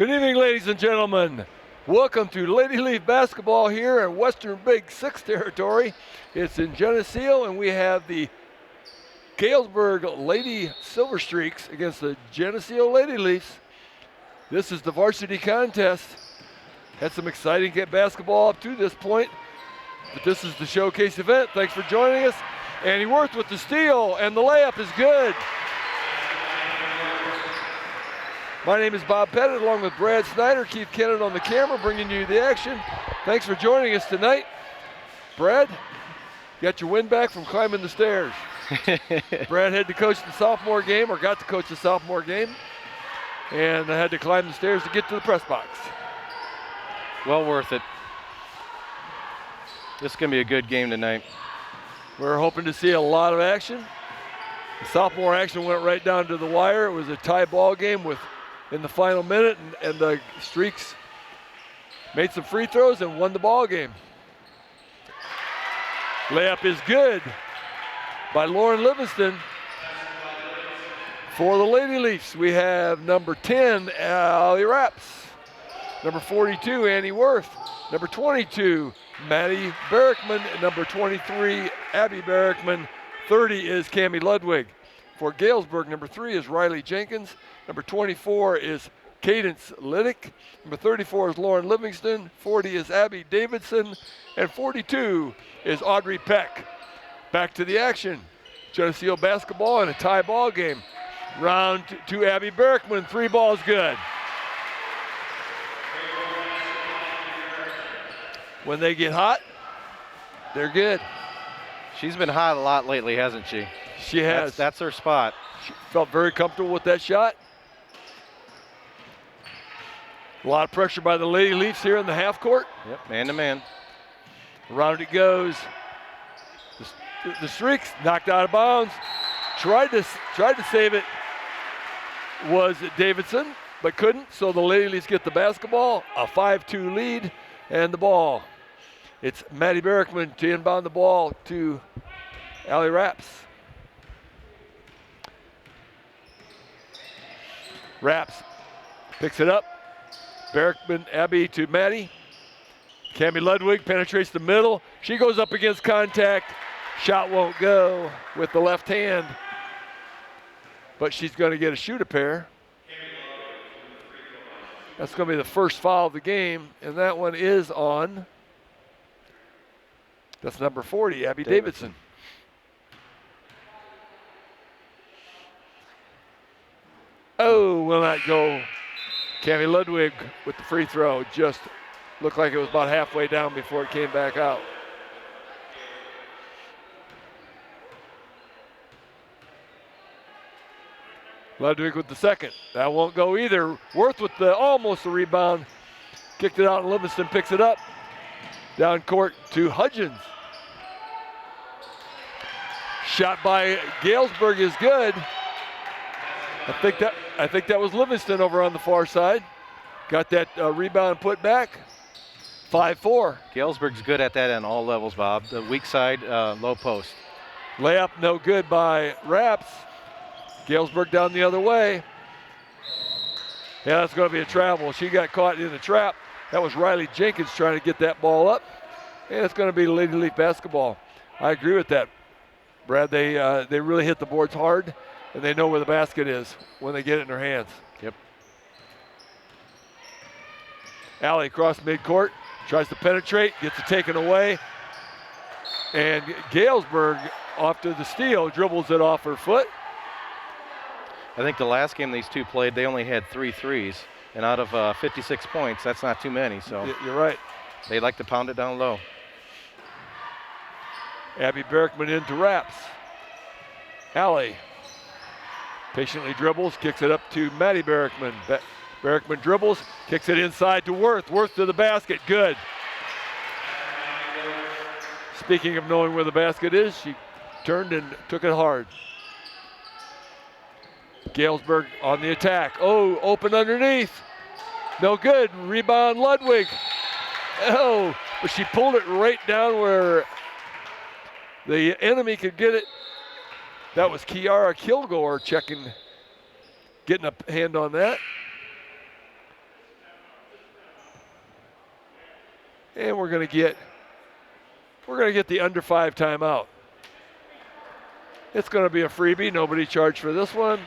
Good evening, ladies and gentlemen. Welcome to Lady Leaf basketball here in Western Big Six territory. It's in Geneseo, and we have the Galesburg Lady Silver Streaks against the Geneseo Lady Leafs. This is the varsity contest. Had some exciting basketball up to this point, but this is the showcase event. Thanks for joining us. Annie Worth with the steal, and the layup is good. My name is Bob Pettit, along with Brad Snyder, Keith Kennett on the camera, bringing you the action. Thanks for joining us tonight. Brad, got your win back from climbing the stairs. Brad had to coach the sophomore game, or got to coach the sophomore game, and I had to climb the stairs to get to the press box. Well worth it. This is going to be a good game tonight. We're hoping to see a lot of action. The sophomore action went right down to the wire. It was a tie ball game in the final minute, and the Streaks made some free throws and won the ball game. Layup is good by Lauren Livingston. For the Lady Leafs, we have number 10, Allie Raps. Number 42, Annie Worth. Number 22, Maddie Barrickman. And number 23, Abby Barrickman. 30 is Cammie Ludwig. For Galesburg, number 3 is Riley Jenkins. Number 24 is Cadence Liddick. Number 34 is Lauren Livingston. 40 is Abby Davidson. And 42 is Audrey Peck. Back to the action. Geneseo basketball and a tie ball game. Round to Abby Barrickman. 3 balls good. When they get hot, they're good. She's been hot a lot lately, hasn't she? She has. That's her spot. She felt very comfortable with that shot. A lot of pressure by the Lady Leafs here in the half court. Yep, man to man. Around it goes. The Streaks knocked out of bounds. Tried to save it was Davidson, but couldn't. So the Lady Leafs get the basketball, a 5-2 lead, and the ball. It's Maddie Barrickman to inbound the ball to Allie Raps. Raps picks it up. Barrickman, Abby to Maddie. Cammie Ludwig penetrates the middle. She goes up against contact. Shot won't go with the left hand, but she's going to get a shoot a pair. That's going to be the first foul of the game, and that one is on. That's number 40, Abby Davidson. Oh, will not go. Cammie Ludwig with the free throw. Just looked like it was about halfway down before it came back out. Ludwig with the second. That won't go either. Worth with almost the rebound. Kicked it out, and Livingston picks it up. Down court to Hudgens. Shot by Galesburg is good. I think that was Livingston over on the far side. Got that rebound put back. 5-4. Galesburg's good at that on all levels, Bob. The weak side, low post. Layup no good by Raps. Galesburg down the other way. Yeah, that's going to be a travel. She got caught in the trap. That was Riley Jenkins trying to get that ball up. And it's going to be Lady Leaf basketball. I agree with that, Brad. They really hit the boards hard, and they know where the basket is when they get it in their hands. Yep. Allie across midcourt, tries to penetrate, gets it taken away. And Galesburg, off to the steal, dribbles it off her foot. I think the last game these two played, they only had 3 threes. And out of 56 points, that's not too many. So you're right. They like to pound it down low. Abby Barrickman into Raps. Allie patiently dribbles, kicks it up to Maddie Barrickman. Barrickman dribbles, kicks it inside to Worth. Worth to the basket, good. Speaking of knowing where the basket is, she turned and took it hard. Galesburg on the attack. Oh, open underneath. No good. Rebound Ludwig. Oh, but she pulled it right down where the enemy could get it. That was Kiara Kilgore getting a hand on that. And we're going to get the under 5 timeout. It's going to be a freebie. Nobody charged for this one.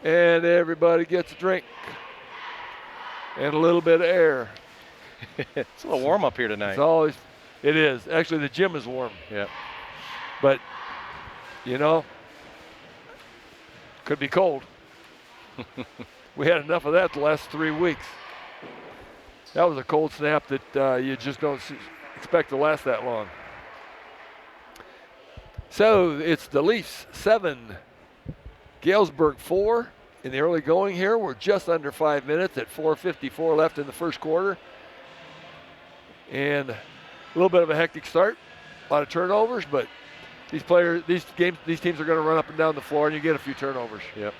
And everybody gets a drink and a little bit of air. It's a little warm up here tonight. It is. Actually, the gym is warm. Yeah. But, could be cold. We had enough of that the last 3 weeks. That was a cold snap that you just don't expect to last that long. So it's the Leafs 7, Galesburg 4 in the early going here. We're just under 5 minutes at 4:54 left in the first quarter. And a little bit of a hectic start, a lot of turnovers, but these teams are going to run up and down the floor, and you get a few turnovers. Yep.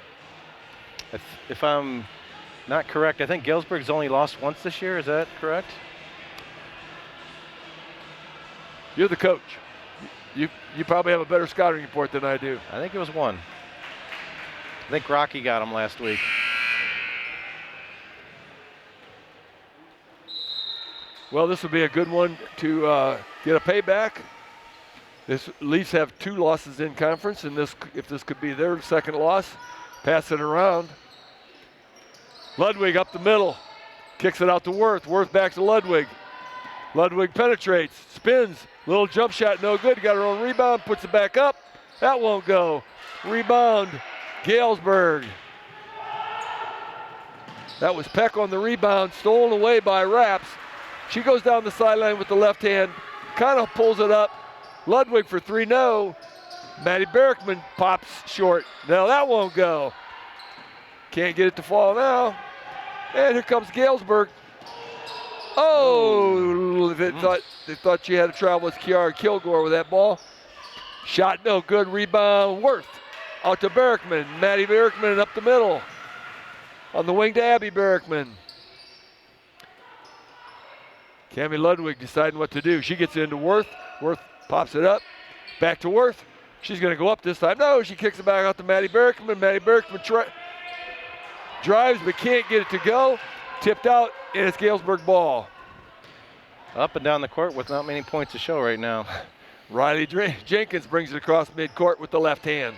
If I'm not correct, I think Galesburg's only lost once this year. Is that correct? You're the coach. You probably have a better scouting report than I do. I think it was one. I think Rocky got him last week. Well, this would be a good one to get a payback. This Leafs have 2 losses in conference, and if this could be their second loss, pass it around. Ludwig up the middle, kicks it out to Worth. Worth back to Ludwig. Ludwig penetrates, spins, little jump shot, no good. Got her own rebound, puts it back up. That won't go. Rebound, Galesburg. That was Peck on the rebound, stolen away by Raps. She goes down the sideline with the left hand, kind of pulls it up. Ludwig for 3, no. Maddie Berkman pops short. No, that won't go. Can't get it to fall now. And here comes Galesburg. Oh, they thought she had to travel with Kiara Kilgore with that ball. Shot no good, rebound, Worth. Out to Berkman, Maddie Berkman up the middle. On the wing to Abby Berkman. Cammie Ludwig deciding what to do. She gets into Worth. Worth pops it up. Back to Worth. She's going to go up this time. No, she kicks it back out to Maddie Berkman. Maddie Berkman drives but can't get it to go. Tipped out, and it's Galesburg ball. Up and down the court with not many points to show right now. Riley Jenkins brings it across midcourt with the left hand.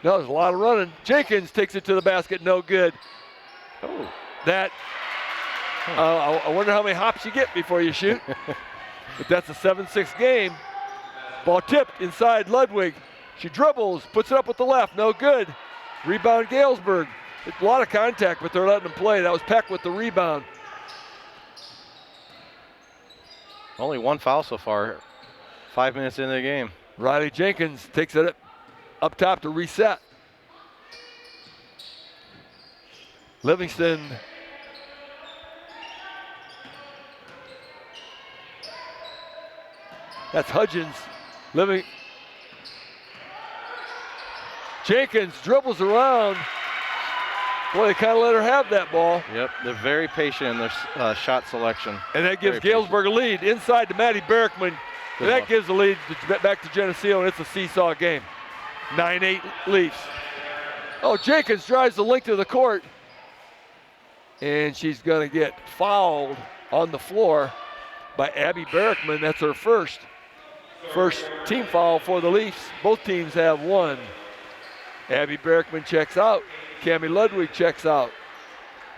No, there's a lot of running. Jenkins takes it to the basket, no good. Oh. I wonder how many hops you get before you shoot. But that's a 7-6 game. Ball tipped inside Ludwig. She dribbles, puts it up with the left, no good. Rebound Galesburg. A lot of contact, but they're letting them play. That was Peck with the rebound. Only 1 foul so far. 5 minutes into the game. Riley Jenkins takes it up top to reset. Livingston That's Hudgens. Jenkins dribbles around. Boy, they kind of let her have that ball. Yep, they're very patient in their shot selection. And that gives Galesburg a lead inside to Maddie Berkman. And that gives the lead back to Geneseo, and it's a seesaw game. 9-8 Leafs. Oh, Jenkins drives the length of the court. And she's going to get fouled on the floor by Abby Berkman. That's her first team foul for the Leafs. Both teams have 1. Abby Berkman checks out. Cammie Ludwig checks out.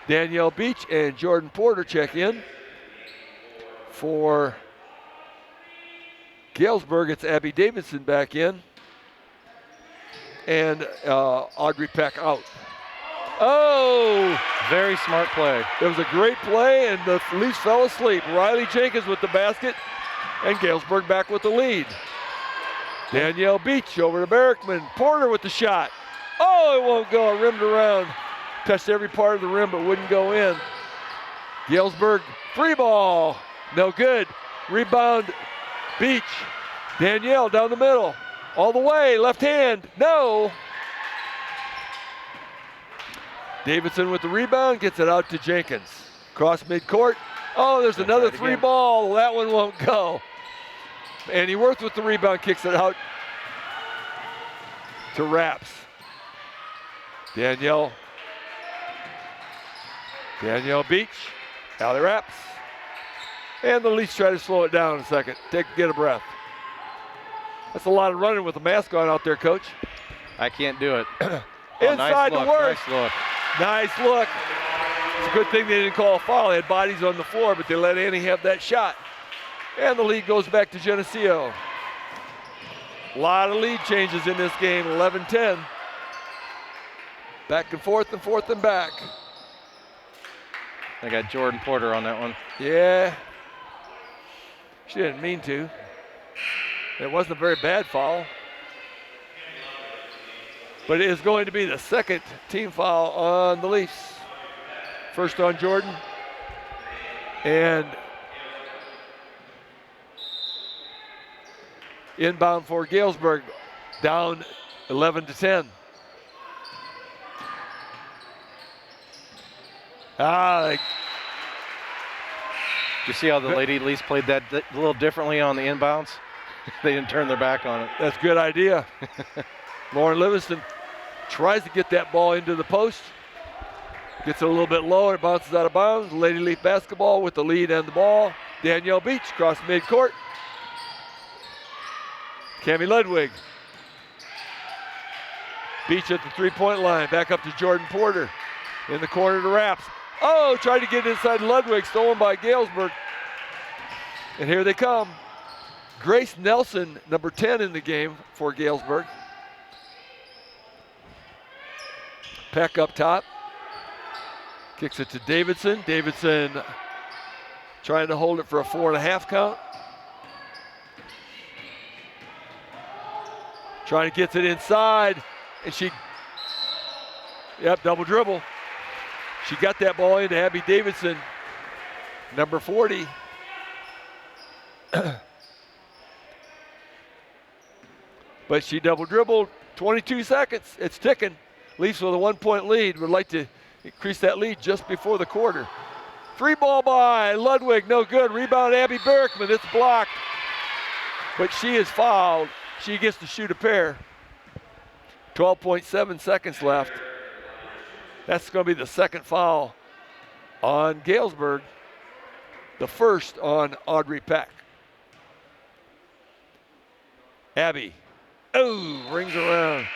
Danielle Beach and Jordan Porter check in. For Galesburg, it's Abby Davidson back in. And Audrey Peck out. Oh! Very smart play. It was a great play, and the Leafs fell asleep. Riley Jenkins with the basket, and Galesburg back with the lead. Danielle Beach over to Berkman. Porter with the shot. Oh, it won't go. It rimmed around. Touched every part of the rim, but wouldn't go in. Galesburg, free ball. No good. Rebound, Beach. Danielle down the middle. All the way, left hand. No. Davidson with the rebound, gets it out to Jenkins. Cross midcourt. Oh, there's another 3 ball. That one won't go. Annie Worth with the rebound, kicks it out to Raps. Danielle Danielle Beach, Allie Raps. And the Leafs try to slow it down a second. Get a breath. That's a lot of running with the mask on out there, Coach. I can't do it. Inside nice look, the work. Nice look. Nice look. It's a good thing they didn't call a foul. They had bodies on the floor, but they let Annie have that shot. And the lead goes back to Geneseo. A lot of lead changes in this game, 11-10. Back and forth and back. I got Jordan Porter on that one. Yeah. She didn't mean to. It wasn't a very bad foul. But it is going to be the second team foul on the Leafs. First on Jordan. And inbound for Galesburg, down 11-10. You see how the Lady Leafs played that a little differently on the inbounds? They didn't turn their back on it. That's a good idea. Lauren Livingston tries to get that ball into the post. Gets it a little bit low, it bounces out of bounds. Lady Leaf basketball with the lead and the ball. Danielle Beach across midcourt. Cammie Ludwig. Beach at the three-point line. Back up to Jordan Porter. In the corner to Raps. Oh, tried to get inside Ludwig. Stolen by Galesburg. And here they come. Grace Nelson, number 10 in the game for Galesburg. Peck up top. Kicks it to Davidson. Davidson trying to hold it for a 4.5 count. Trying to get it inside. And double dribble. She got that ball into Abby Davidson, number 40. But she double dribbled, 22 seconds. It's ticking. Leafs with a 1-point lead. Would like to increase that lead just before the quarter. Free ball by Ludwig, no good. Rebound Abby Berkman, it's blocked. But she is fouled. She gets to shoot a pair. 12.7 seconds left. That's going to be the second foul on Galesburg. The first on Audrey Peck. Abby. Oh, rings around.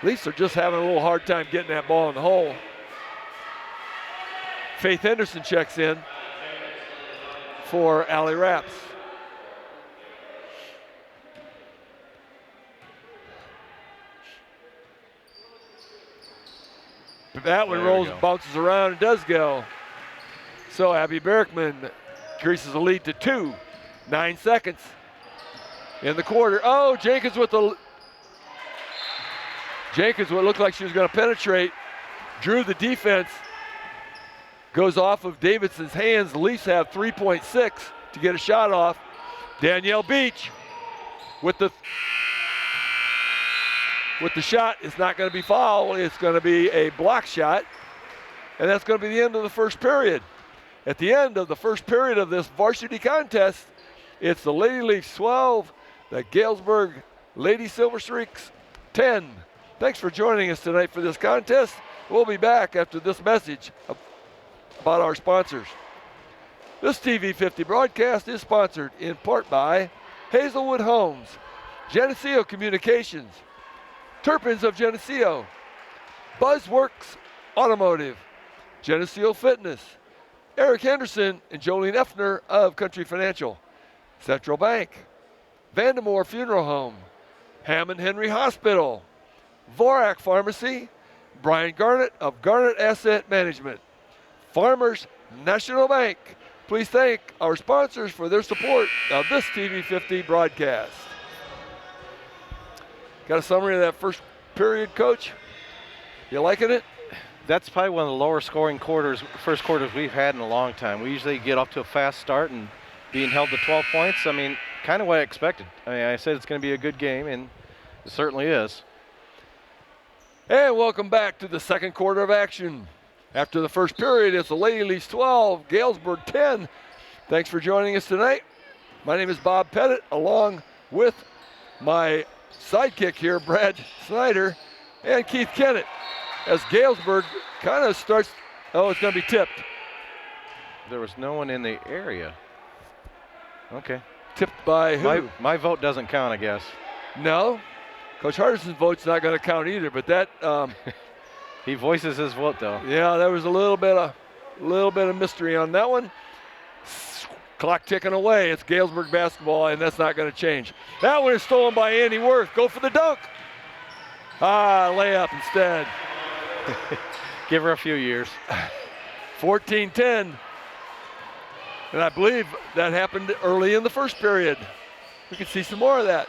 Leafs are just having a little hard time getting that ball in the hole. Faith Henderson checks in for Allie Raps. That one rolls, bounces around, and does go. So Abby Berkman increases the lead to 2. 9 seconds in the quarter. Oh, Jenkins what looked like she was going to penetrate. Drew the defense. Goes off of Davidson's hands. The Leafs have 3.6 to get a shot off. Danielle Beach with the shot. It's not going to be foul. It's going to be a block shot. And that's going to be the end of the first period. At the end of the first period of this varsity contest, it's the Lady Leafs 12, the Galesburg Lady Silver Streaks 10. Thanks for joining us tonight for this contest. We'll be back after this message about our sponsors. This TV50 broadcast is sponsored in part by Hazelwood Homes, Geneseo Communications, Turpins of Geneseo, Buzzworks Automotive, Geneseo Fitness, Eric Henderson and Jolene Effner of Country Financial, Central Bank, Vandemore Funeral Home, Hammond Henry Hospital, Vorak Pharmacy, Brian Garnett of Garnett Asset Management, Farmers National Bank. Please thank our sponsors for their support of this TV50 broadcast. Got a summary of that first period, Coach? You liking it? That's probably one of the lower scoring first quarters we've had in a long time. We usually get off to a fast start and being held to 12 points. I mean, kind of what I expected. I mean, I said it's going to be a good game, and it certainly is. And welcome back to the second quarter of action. After the first period, it's the Lady Leafs 12, Galesburg 10. Thanks for joining us tonight. My name is Bob Pettit, along with my sidekick here, Brad Snyder, and Keith Kennett, as Galesburg kind of starts Oh, it's going to be tipped. There was no one in the area. Okay. Tipped by who? My vote doesn't count, I guess. No. Coach Hardison's vote's not going to count either, but that he voices his vote though. Yeah, there was a little bit of mystery on that one. Clock ticking away. It's Galesburg basketball, and that's not going to change. That one is stolen by Andy Worth. Go for the dunk. Layup instead. Give her a few years. 14-10. And I believe that happened early in the first period. We can see some more of that.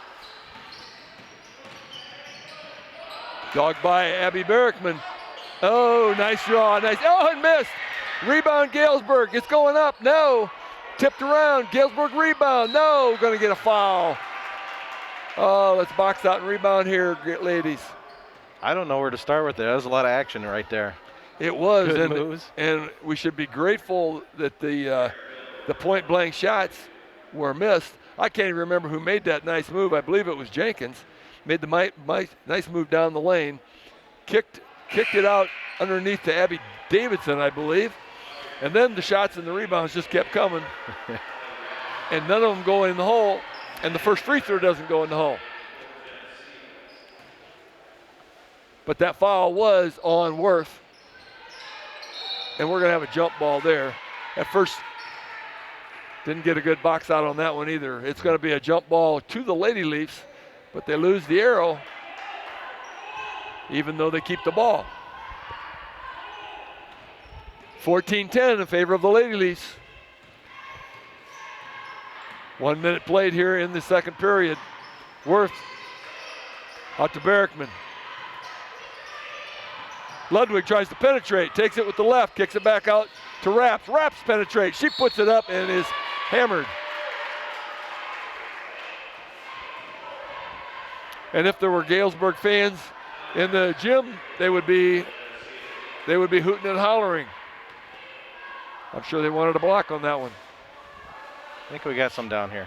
Dogged by Abby Berrickman. Oh, nice draw. Nice. Oh, and missed. Rebound Galesburg. It's going up. No. Tipped around. Galesburg rebound. No. Going to get a foul. Oh, let's box out and rebound here, ladies. I don't know where to start with it. There's a lot of action right there. It was. Good moves. And we should be grateful that the point blank shots were missed. I can't even remember who made that nice move. I believe it was Jenkins. Made the nice move down the lane. Kicked it out underneath to Abby Davidson, I believe. And then the shots and the rebounds just kept coming. And none of them go in the hole. And the first free throw doesn't go in the hole. But that foul was on Worth. And we're going to have a jump ball there. At first, didn't get a good box out on that one either. It's going to be a jump ball to the Lady Leafs, but they lose the arrow, even though they keep the ball. 14-10 in favor of the Lady Leafs. 1 minute played here in the second period. Worth out to Berrickman. Ludwig tries to penetrate, takes it with the left, kicks it back out to Raps. Raps penetrates, she puts it up and is hammered. And if there were Galesburg fans in the gym, they would be hooting and hollering. I'm sure they wanted a block on that one. I think we got some down here.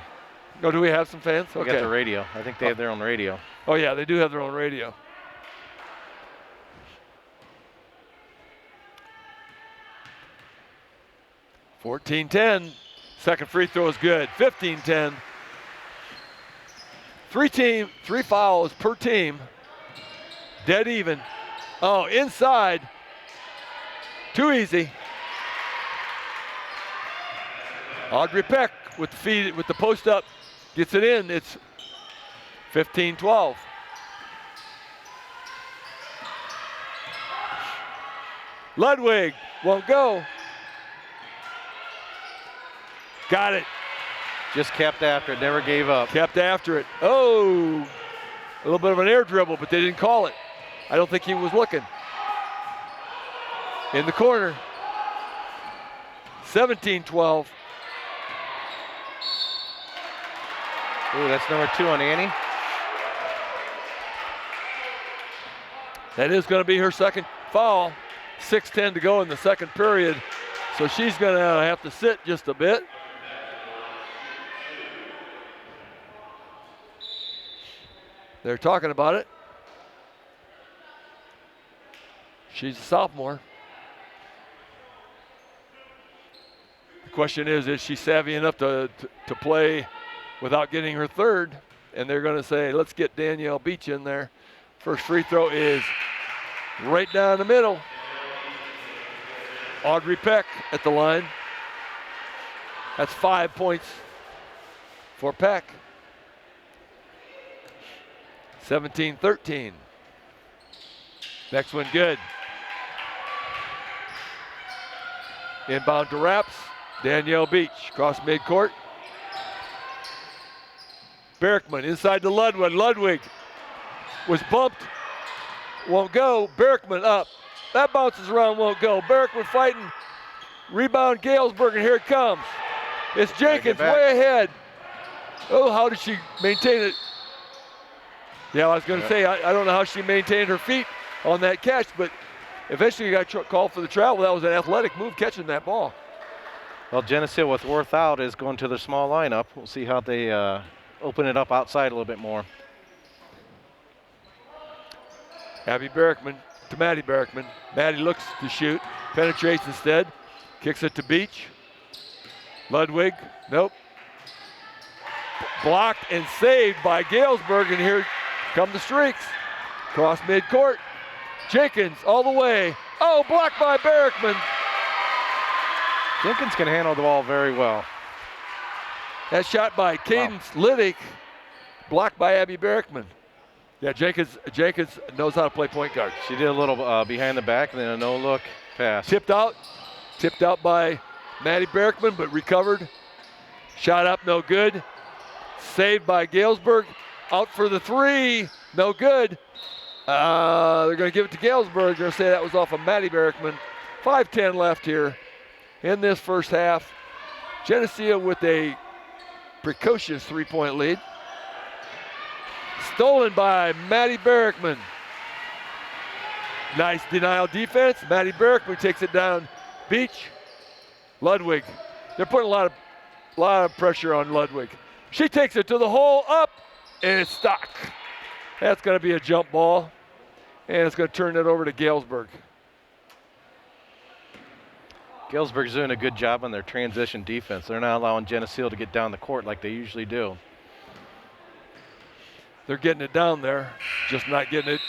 Oh, do we have some fans? We got the radio. I think they have their own radio. Oh yeah, they do have their own radio. (14-10). Second free throw is good. 15-10. Three fouls per team. Dead even. Oh, inside. Too easy. Audrey Peck with the feed, with the post up, gets it in. It's 15-12. Ludwig won't go. Got it. Just kept after it, never gave up. Kept after it. Oh, a little bit of an air dribble, but they didn't call it. I don't think he was looking. In the corner. 17-12. Ooh, that's number 2 on Annie. That is going to be her second foul. 6:10 to go in the second period. So she's going to have to sit just a bit. They're talking about it. She's a sophomore. The question is she savvy enough to play without getting her third? And they're going to say, let's get Danielle Beach in there. First free throw is right down the middle. Audrey Peck at the line. That's 5 points for Peck. 17-13. Next one good. Inbound to Raps. Danielle Beach across midcourt. Berrickman inside to Ludwig. Ludwig was bumped. Won't go. Berrickman up. That bounces around, won't go. Berrickman fighting. Rebound Galesburg, and here it comes. It's Jenkins way ahead. Oh, how did she maintain it? Yeah, I was going to say, I don't know how she maintained her feet on that catch, but eventually got called for the travel. That was an athletic move catching that ball. Well, Geneseo with Worth out is going to their small lineup. We'll see how they open it up outside a little bit more. Abby Berrickman to Maddie Berrickman. Maddie looks to shoot. penetrates instead. Kicks it to Beach. Ludwig, nope. Blocked and saved by Galesburg, and here come the streaks. Cross midcourt. Jenkins all the way. Oh, blocked by Berkman. Jenkins can handle the ball very well. That shot by Cadence Liddick, blocked by Abby Berkman. Yeah, Jenkins knows how to play point guard. She did a little behind the back and then a no-look pass. Tipped out by Maddie Berkman, but recovered. Shot up, no good. Saved by Galesburg. Out for the three, no good. They're going to give it to Galesburg. They're going to say that was off of Maddie Berkman. 5:10 left here in this first half. Geneseo with a precocious three-point lead. Stolen by Maddie Berkman. Nice denial defense. Maddie Berkman takes it down. Beach. Ludwig. They're putting a lot of pressure on Ludwig. She takes it to the hole, up, and it's stuck. That's going to be a jump ball, and it's going to turn it over to Galesburg. Galesburg's doing a good job on their transition defense. They're not allowing Geneseo to get down the court like they usually do. They're getting it down there, just not getting it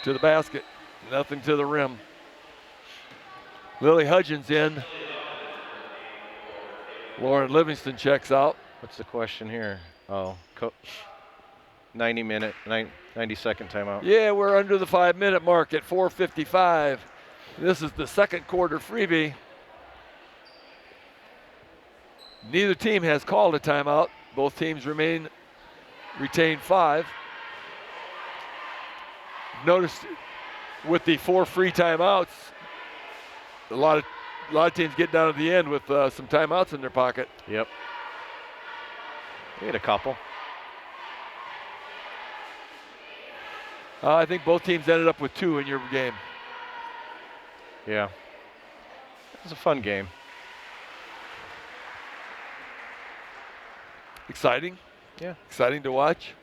to the basket. Nothing to the rim. Lily Hudgens in. Lauren Livingston checks out. What's the question here? Oh, 90-second timeout. Yeah, we're under the 5-minute mark at 4:55. This is the second quarter freebie. Neither team has called a timeout. Both teams retain 5. Notice with the 4 free timeouts, a lot of teams get down at the end with some timeouts in their pocket. Yep. We had a couple. I think both teams ended up with 2 in your game. Yeah. It was a fun game. Exciting. Yeah. Exciting to watch.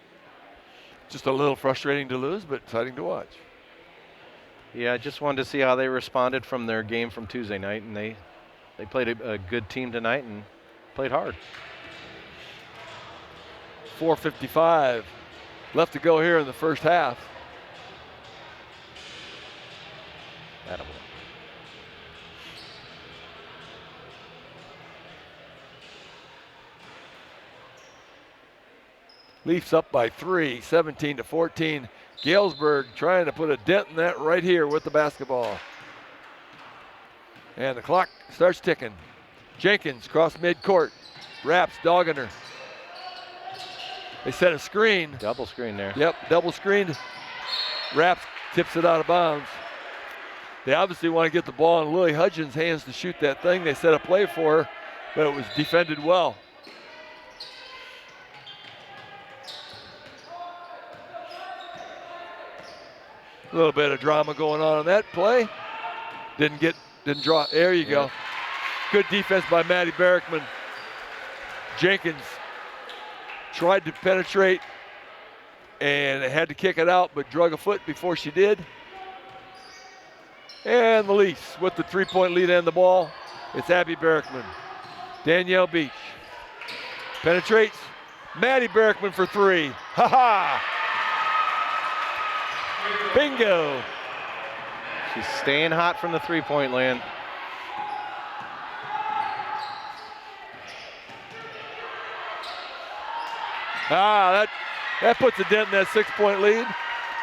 Just a little frustrating to lose, but exciting to watch. Yeah, I just wanted to see how they responded from their game from Tuesday night, and they played a good team tonight and played hard. 4:55 left to go here in the first half. Attaboy. Leafs up by 3, 17-14. Galesburg trying to put a dent in that right here with the basketball. And the clock starts ticking. Jenkins cross midcourt. Raps dogging her. They set a screen. Double screen there. Yep, double screened. Raps tips it out of bounds. They obviously want to get the ball in Lily Hudgens' hands to shoot that thing. They set a play for her, but it was defended well. A little bit of drama going on in that play. Didn't draw. There you go. Good defense by Maddie Berkman. Jenkins tried to penetrate and had to kick it out, but drug a foot before she did. And the Leafs with the 3-point lead and the ball. It's Abby Berkman. Danielle Beach penetrates. Maddie Berkman for 3. Ha-ha! Bingo! She's staying hot from the three-point land. That puts a dent in that 6-point lead.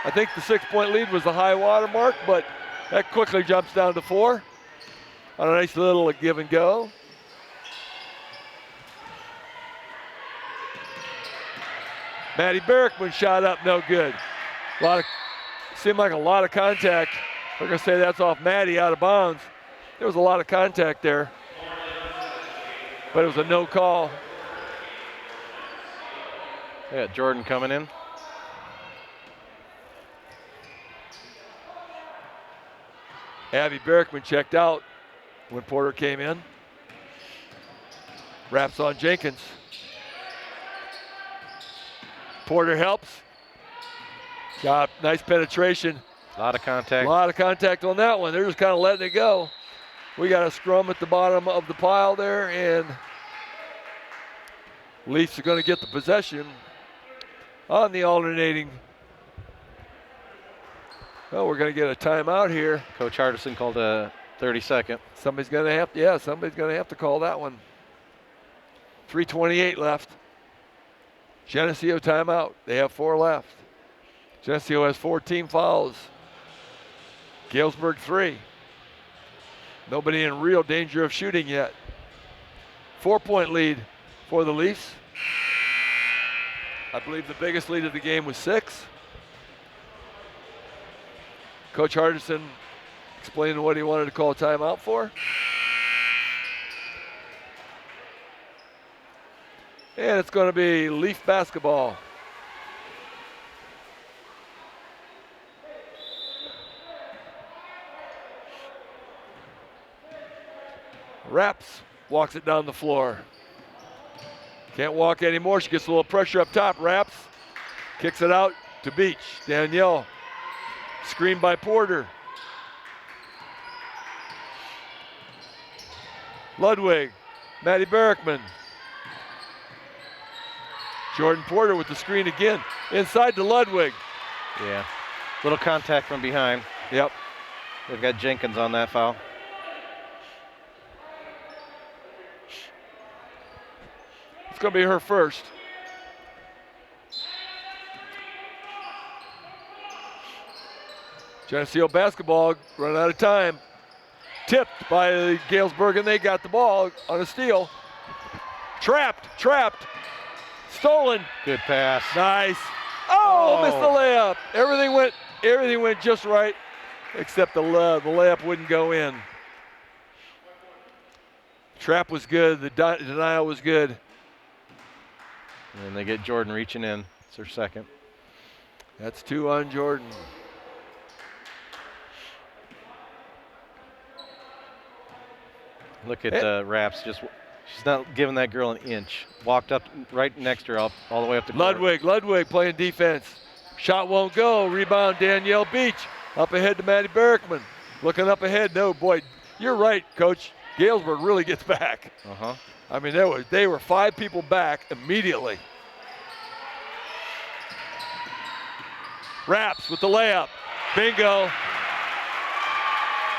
I think the 6-point lead was the high water mark, but that quickly jumps down to 4 on a nice little give and go. Maddie Berkman shot up, no good. Seemed like a lot of contact. We're going to say that's off Maddie, out of bounds. There was a lot of contact there, but it was a no call. Yeah, Jordan coming in. Abby Berkman checked out when Porter came in. Wraps on Jenkins. Porter helps. Got nice penetration. A lot of contact. A lot of contact on that one. They're just kind of letting it go. We got a scrum at the bottom of the pile there, and Leafs are going to get the possession on the alternating. Well, we're going to get a timeout here. Coach Hardison called a 30-second. Somebody's going to have to call that one. 3:28 left. Geneseo timeout. They have 4 left. Geneseo has 14 fouls. Galesburg 3. Nobody in real danger of shooting yet. 4-point lead for the Leafs. I believe the biggest lead of the game was 6. Coach Hardison explaining what he wanted to call a timeout for. And it's going to be Leaf basketball. Raps walks it down the floor. Can't walk anymore. She gets a little pressure up top. Raps kicks it out to Beach. Danielle screened by Porter. Ludwig, Maddie Berkman. Jordan Porter with the screen again. Inside to Ludwig. Yeah, little contact from behind. Yep. They've got Jenkins on that foul. It's going to be her first. Geneseo basketball running out of time. Tipped by Galesburg, and they got the ball on a steal. Trapped. Stolen. Good pass. Nice. Oh, missed the layup. Everything went just right, except the layup wouldn't go in. Trap was good. The denial was good. And they get Jordan reaching in. It's her second. That's 2 on Jordan. Look at Raps. She's not giving that girl an inch. Walked up right next to her all the way up to Ludwig playing defense. Shot won't go. Rebound Danielle Beach. Up ahead to Maddie Berkman. Looking up ahead. No, boy, you're right, Coach. Galesburg really gets back. I mean, they were 5 people back immediately. Raps with the layup. Bingo.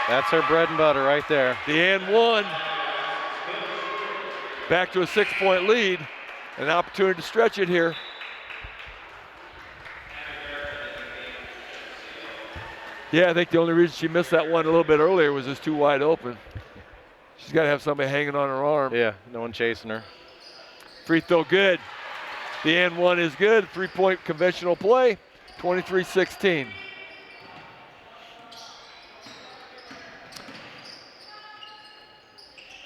That's her bread and butter right there. The and 1. Back to a 6-point lead. An opportunity to stretch it here. Yeah, I think the only reason she missed that one a little bit earlier was it's too wide open. She's got to have somebody hanging on her arm. Yeah, no one chasing her. Free throw good. The and 1 is good. 3-point conventional play. 23-16.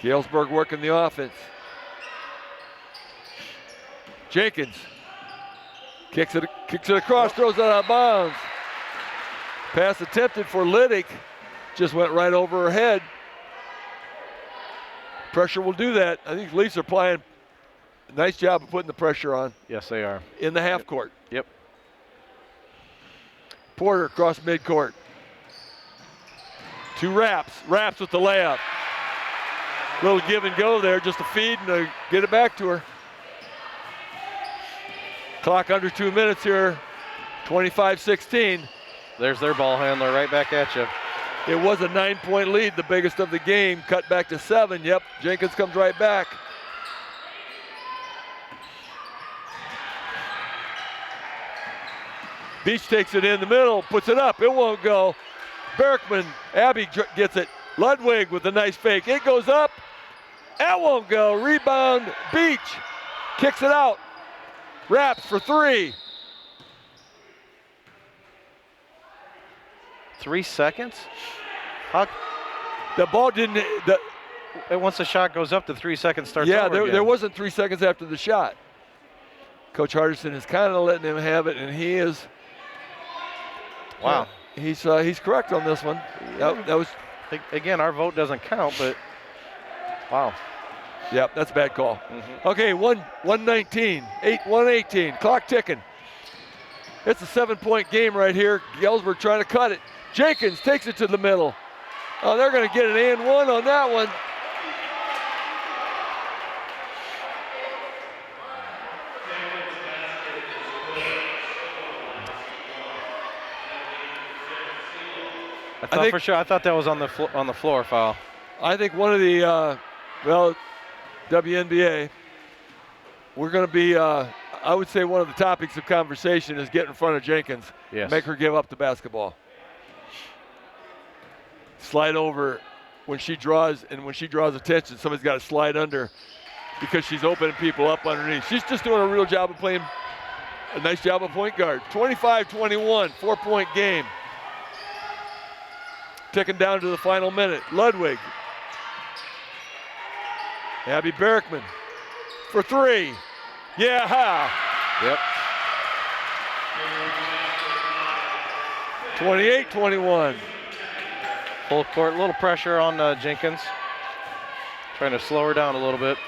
Galesburg working the offense. Jenkins kicks it across, throws it out of bounds. Pass attempted for Liddick. Just went right over her head. Pressure will do that. I think the Leafs are playing a nice job of putting the pressure on. Yes, they are. In the half court. Yep. Porter across midcourt. 2 Raps. Raps with the layup. Little give and go there, just a feed and to get it back to her. Clock under 2 minutes here. 25-16. There's their ball handler right back at you. It was a 9-point lead, the biggest of the game. Cut back to 7. Yep, Jenkins comes right back. Beach takes it in the middle, puts it up. It won't go. Berkman, Abby gets it. Ludwig with a nice fake. It goes up. That won't go. Rebound, Beach. Kicks it out. Raps for 3. 3 seconds? The ball didn't. Once the shot goes up, the 3 seconds starts Yeah, over again. there wasn't 3 seconds after the shot. Coach Hardison is kind of letting him have it, and he is. Wow. He's correct on this one. That was. Again, our vote doesn't count, but wow. Yep, that's a bad call. Mm-hmm. Okay, 119, 118, clock ticking. It's a 7-point game right here. Galesburg trying to cut it. Jenkins takes it to the middle. Oh, they're going to get an and one on that one. I thought that was on the floor foul. I think one of the WNBA, we're going to be. I would say one of the topics of conversation is get in front of Jenkins. Yes. Make her give up the basketball. Slide over when she draws, and when she draws attention, somebody's got to slide under because she's opening people up underneath. She's just doing a real job of playing a nice job of point guard. 25-21, 4-point game. Ticking down to the final minute. Ludwig. Abby Berkman for three. Yeah. Yep. 28-21. Full court, a little pressure on Jenkins. Trying to slow her down a little bit.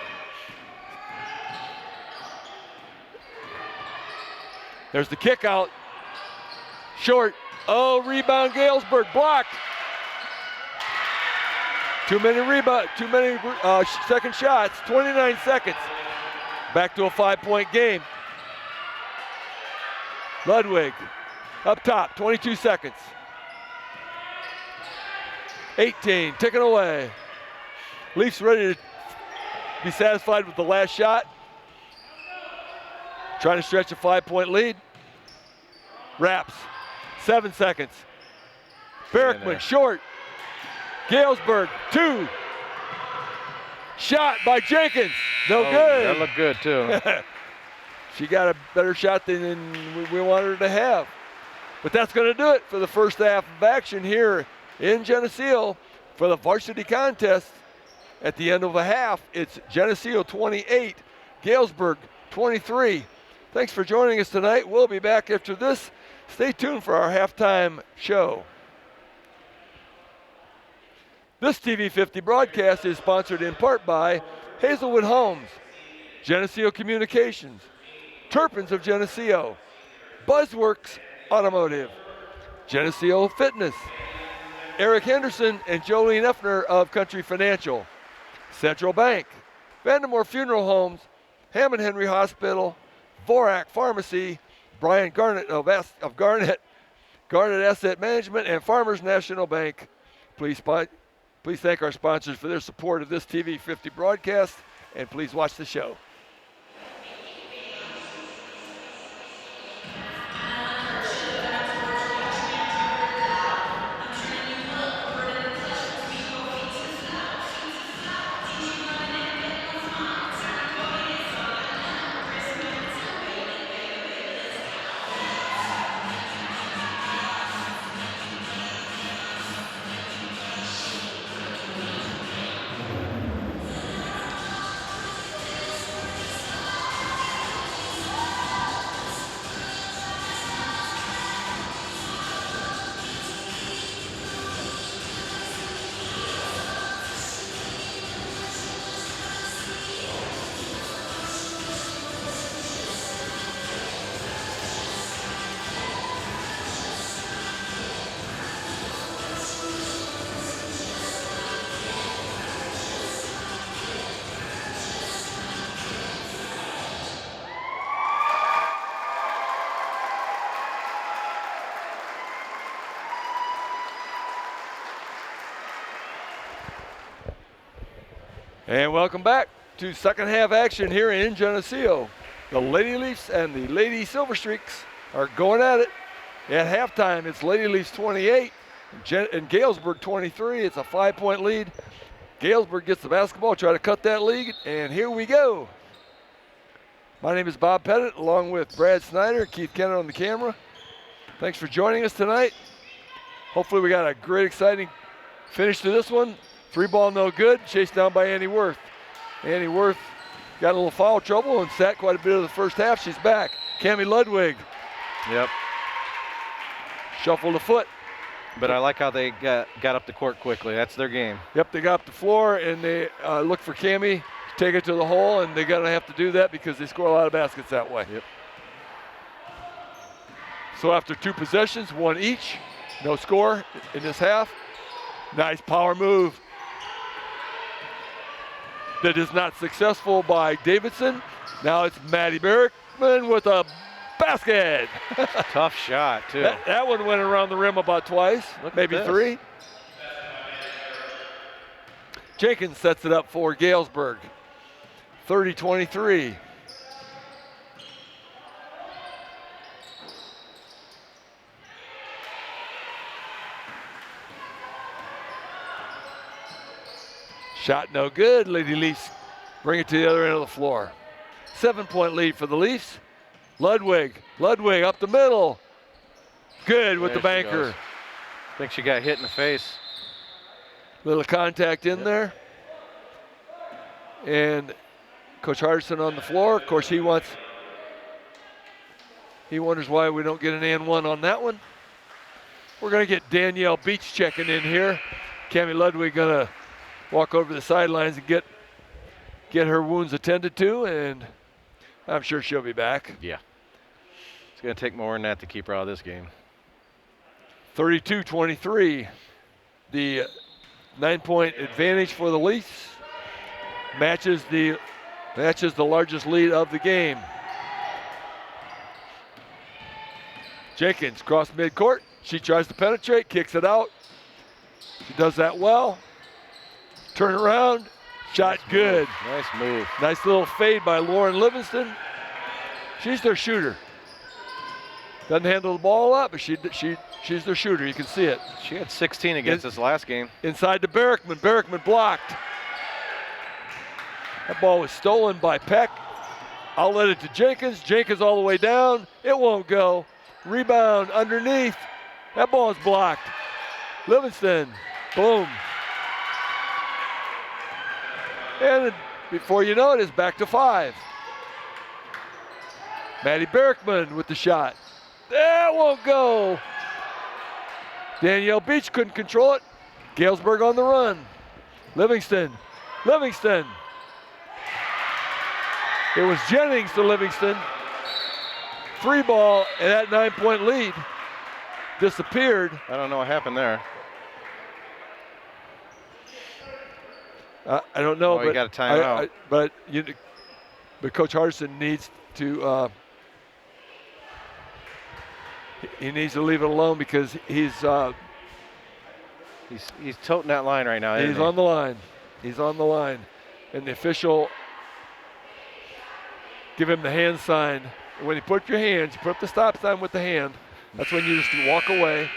There's the kick out. Short. Oh, rebound Galesburg, blocked. Too many second shots, 29 seconds. Back to a 5-point game. Ludwig, up top, 22 seconds. 18, ticking away. Leafs ready to be satisfied with the last shot. Trying to stretch a 5-point lead. Wraps, 7 seconds. Berkman, short. Galesburg, 2. Shot by Jenkins, no good. That looked good too. She got a better shot than we wanted her to have. But that's going to do it for the first half of action here in Geneseo for the varsity contest. At the end of a half, it's Geneseo 28, Galesburg 23. Thanks for joining us tonight. We'll be back after this. Stay tuned for our halftime show. This TV50 broadcast is sponsored in part by Hazelwood Homes, Geneseo Communications, Turpins of Geneseo, Buzzworks Automotive, Geneseo Fitness, Eric Henderson and Jolene Effner of Country Financial, Central Bank, Vandermoor Funeral Homes, Hammond Henry Hospital, Vorak Pharmacy, Brian Garnett of Garnett Asset Management, and Farmers National Bank. Please thank our sponsors for their support of this TV50 broadcast, and please watch the show. And welcome back to second half action here in Geneseo. The Lady Leafs and the Lady Silver Streaks are going at it. At halftime, it's Lady Leafs 28 and Galesburg 23. It's a 5-point lead. Galesburg gets the basketball, try to cut that lead, and here we go. My name is Bob Pettit, along with Brad Snyder and Keith Kennett on the camera. Thanks for joining us tonight. Hopefully we got a great, exciting finish to this one. 3-ball no good, chased down by Annie Worth. Annie Worth got a little foul trouble and sat quite a bit of the first half. She's back. Cammie Ludwig. Yep. Shuffled a foot. But I like how they got up the court quickly. That's their game. Yep, they got up the floor and they look for Cammie to take it to the hole, and they're going to have to do that because they score a lot of baskets that way. Yep. So after 2 possessions, 1 each, no score in this half. Nice power move. That is not successful by Davidson. Now it's Maddie Berkman with a basket. Tough shot, too. That one went around the rim about twice, maybe three. Jenkins sets it up for Galesburg. 30-23. Shot no good. Lady Leafs bring it to the other end of the floor. 7-point lead for the Leafs. Ludwig up the middle. Good with the banker. I think she got hit in the face. Little contact in there. And Coach Hardison on the floor. Of course, he wonders why we don't get an and one on that one. We're going to get Danielle Beach checking in here. Cammie Ludwig going to walk over the sidelines and get her wounds attended to, and I'm sure she'll be back. Yeah. It's going to take more than that to keep her out of this game. 32-23. The 9-point advantage for the Leafs matches the largest lead of the game. Jenkins cross midcourt. She tries to penetrate, kicks it out. She does that well. Turn around, shot Nice good. Nice move. Nice little fade by Lauren Livingston. She's their shooter. Doesn't handle the ball a lot, but she's their shooter. You can see it. She had 16 against us last game. Inside to Berkman. Berkman blocked. That ball was stolen by Peck. Outlet it to Jenkins. Jenkins all the way down. It won't go. Rebound underneath. That ball is blocked. Livingston. Boom. And before you know it, it's back to 5. Maddie Berkman with the shot. That won't go. Danielle Beach couldn't control it. Galesburg on the run. Livingston. It was Jennings to Livingston. 3 ball, and that 9-point lead disappeared. I don't know what happened there. I don't know, but you got a timeout. But Coach Hardison needs to he needs to leave it alone because he's toting that line right now. He's on the line. He's on the line, and the official give him the hand sign. When you put up your hands, you put up the stop sign with the hand. That's when you just walk away,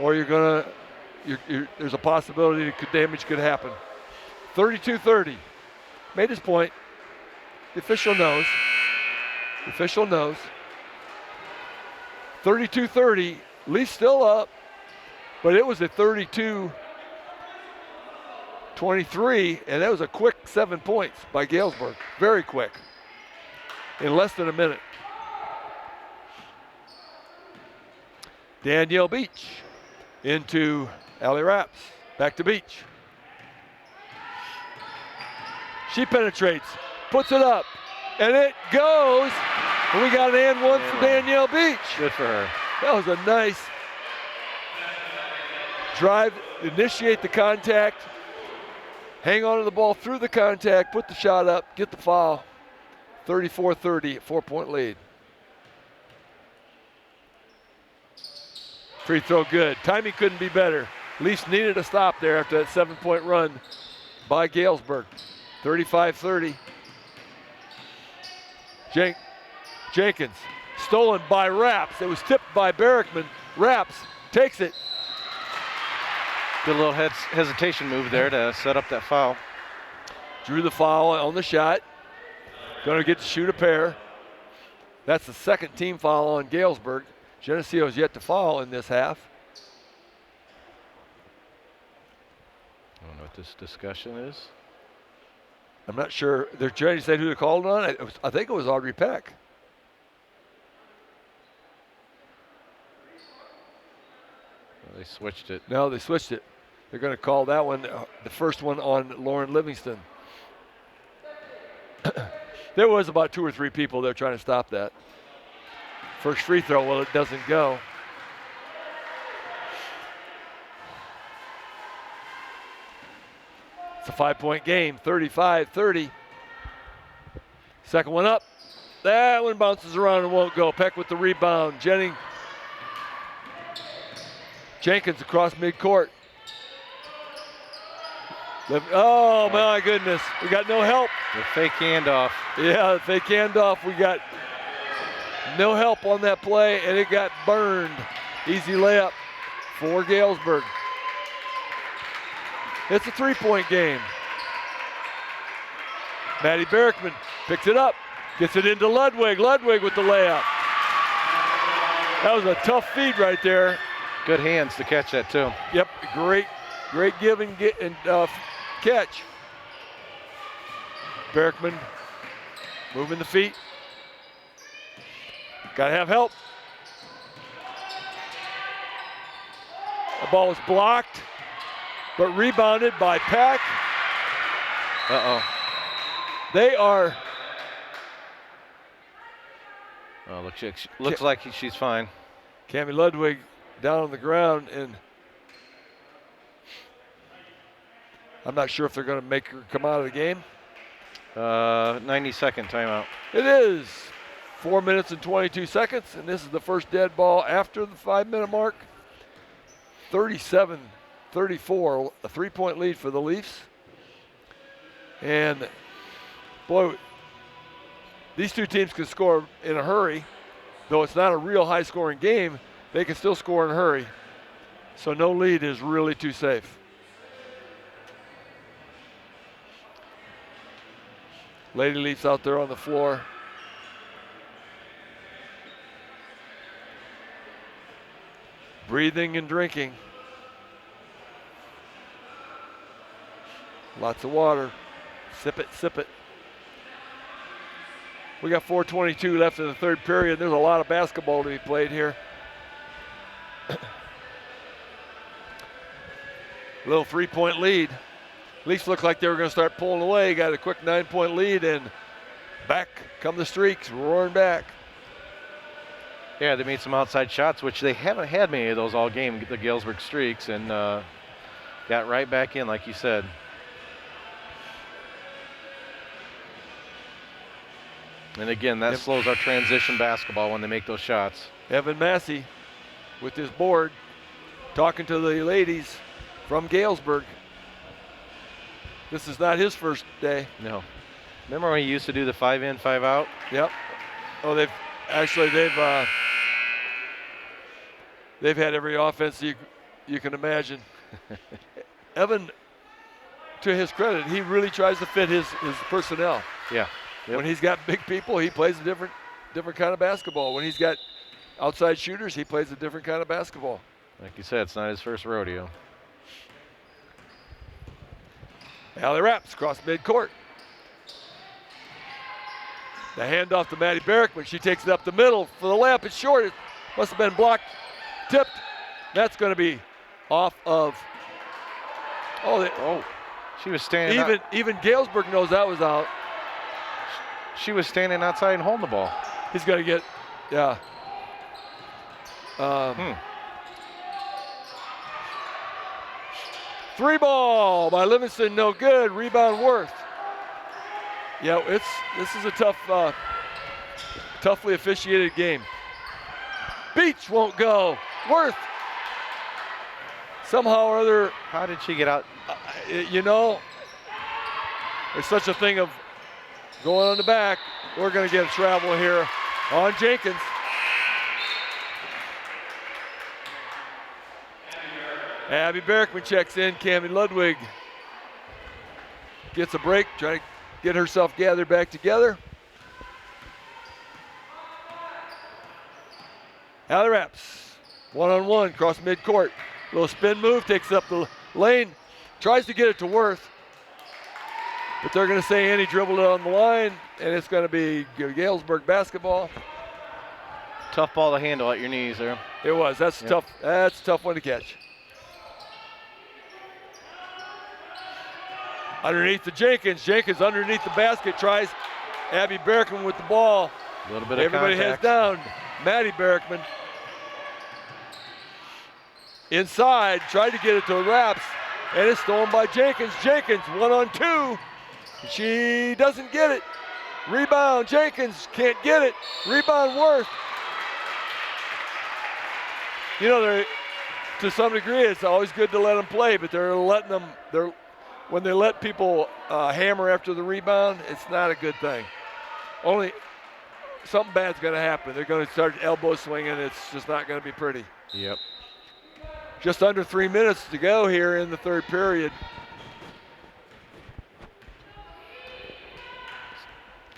or there's a possibility that damage could happen. 32-30. Made his point. The official knows. 32-30. Leafs still up, but it was at 32-23, and that was a quick 7 points by Galesburg. Very quick. In less than a minute. Danielle Beach into Allie Rapps. Back to Beach. She penetrates, puts it up, and it goes. And we got an and one for Danielle Beach. Good for her. That was a nice drive, initiate the contact, hang on to the ball through the contact, put the shot up, get the foul. 34-30, 4-point lead. Free throw good. Timing couldn't be better. Leafs needed a stop there after that 7-point run by Galesburg. 35-30. Jenkins, stolen by Rapps. It was tipped by Berkman. Rapps takes it. Good little hesitation move there to set up that foul. Drew the foul on the shot. Going to get to shoot a pair. That's the second team foul on Galesburg. Geneseo is yet to foul in this half. I don't know what this discussion is. I'm not sure. They're trying to say who they called on. I think it was Audrey Peck. Well, they switched it. No, they switched it. They're going to call that one, the first one, on Lauren Livingston. There was about 2 or 3 people there trying to stop that. First free throw, well, it doesn't go. It's a 5-point game, 35-30. Second one up. That one bounces around and won't go. Peck with the rebound. Jenkins across midcourt. Oh my goodness, we got no help. The fake handoff. Yeah, the fake handoff. We got no help on that play, and it got burned. Easy layup for Galesburg. It's a 3-point game. Maddie Berkman picks it up, gets it into Ludwig. Ludwig with the layup. That was a tough feed right there. Good hands to catch that too. Yep, great give and catch. Berkman moving the feet. Got to have help. The ball was blocked, but rebounded by Peck. Uh-oh. They are. Oh, looks like she's fine. Cammie Ludwig down on the ground, and I'm not sure if they're going to make her come out of the game. 90-second timeout. It is 4 minutes and 22 seconds, and this is the first dead ball after the 5-minute mark. 37-34, a 3-point lead for the Leafs. And boy, these two teams can score in a hurry. Though it's not a real high-scoring game, they can still score in a hurry. So no lead is really too safe. Lady Leafs out there on the floor. Breathing and drinking. Lots of water. Sip it, sip it. We got 4:22 left in the third period. There's a lot of basketball to be played here. Little 3-point lead. Leafs looked like they were going to start pulling away. Got a quick 9-point lead, and back come the Streaks, roaring back. Yeah, they made some outside shots, which they haven't had many of those all game, the Galesburg Streaks, and got right back in, like you said. And again, that slows our transition basketball when they make those shots. Evan Massey with his board, talking to the ladies from Galesburg. This is not his first day. No. Remember when he used to do the 5-in, 5-out? Yep. Oh, they've had every offense you can imagine. Evan, to his credit, he really tries to fit his personnel. Yeah. Yep. When he's got big people, he plays a different kind of basketball. When he's got outside shooters, he plays a different kind of basketball. Like you said, it's not his first rodeo. Allie Raps across midcourt. The handoff to Maddie Berkman. She takes it up the middle for the layup. It's short. It must have been blocked, tipped. That's going to be off of. She was standing. Even Galesburg knows that was out. She was standing outside and holding the ball. He's got to get, yeah. Three ball by Livingston, no good. Rebound Worth. Yeah, this is a toughly officiated game. Beach won't go. Worth. Somehow or other. How did she get out? There's such a thing of going on the back. We're going to get a travel here on Jenkins. Abby Berkman checks in. Cammie Ludwig gets a break, trying to get herself gathered back together. Allie Raps, one-on-one, across midcourt. Little spin move, takes up the lane, tries to get it to Worth. But they're going to say Annie dribbled it on the line, and it's going to be Galesburg basketball. Tough ball to handle at your knees there. It was. That's tough. That's a tough one to catch. Underneath to Jenkins. Jenkins underneath the basket tries. Abby Berkman with the ball. A little bit Everybody of contact. heads down. Maddie Berkman. Inside, tried to get it to Raps. And it's stolen by Jenkins. Jenkins, 1-on-2. She doesn't get it. Rebound, Jenkins can't get it. Rebound, Worth. You know, to some degree, it's always good to let them play, but they're letting them. When they let people hammer after the rebound, it's not a good thing. Only something bad's going to happen. They're going to start elbow swinging. It's just not going to be pretty. Yep. Just under 3 minutes to go here in the third period.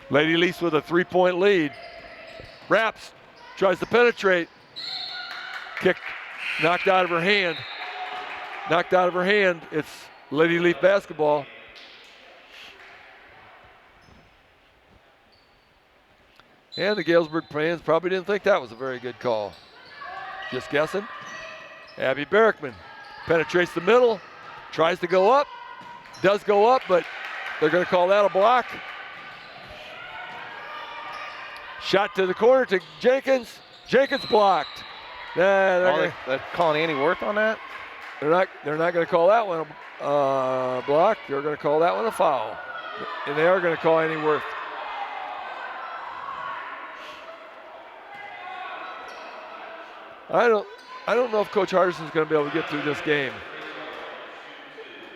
Lady Leafs with a 3-point lead. Raps, tries to penetrate. Kick knocked out of her hand. Knocked out of her hand. It's Lady Leaf basketball. And the Galesburg fans probably didn't think that was a very good call. Just guessing. Abby Berkman penetrates the middle, tries to go up, does go up, but they're going to call that a block. Shot to the corner to Jenkins. Jenkins blocked. They're calling Annie Worth on that? They're not going to call that one a block. They're going to call that one a foul. And they are going to call Annie Worth. I don't know if Coach Hardison's going to be able to get through this game.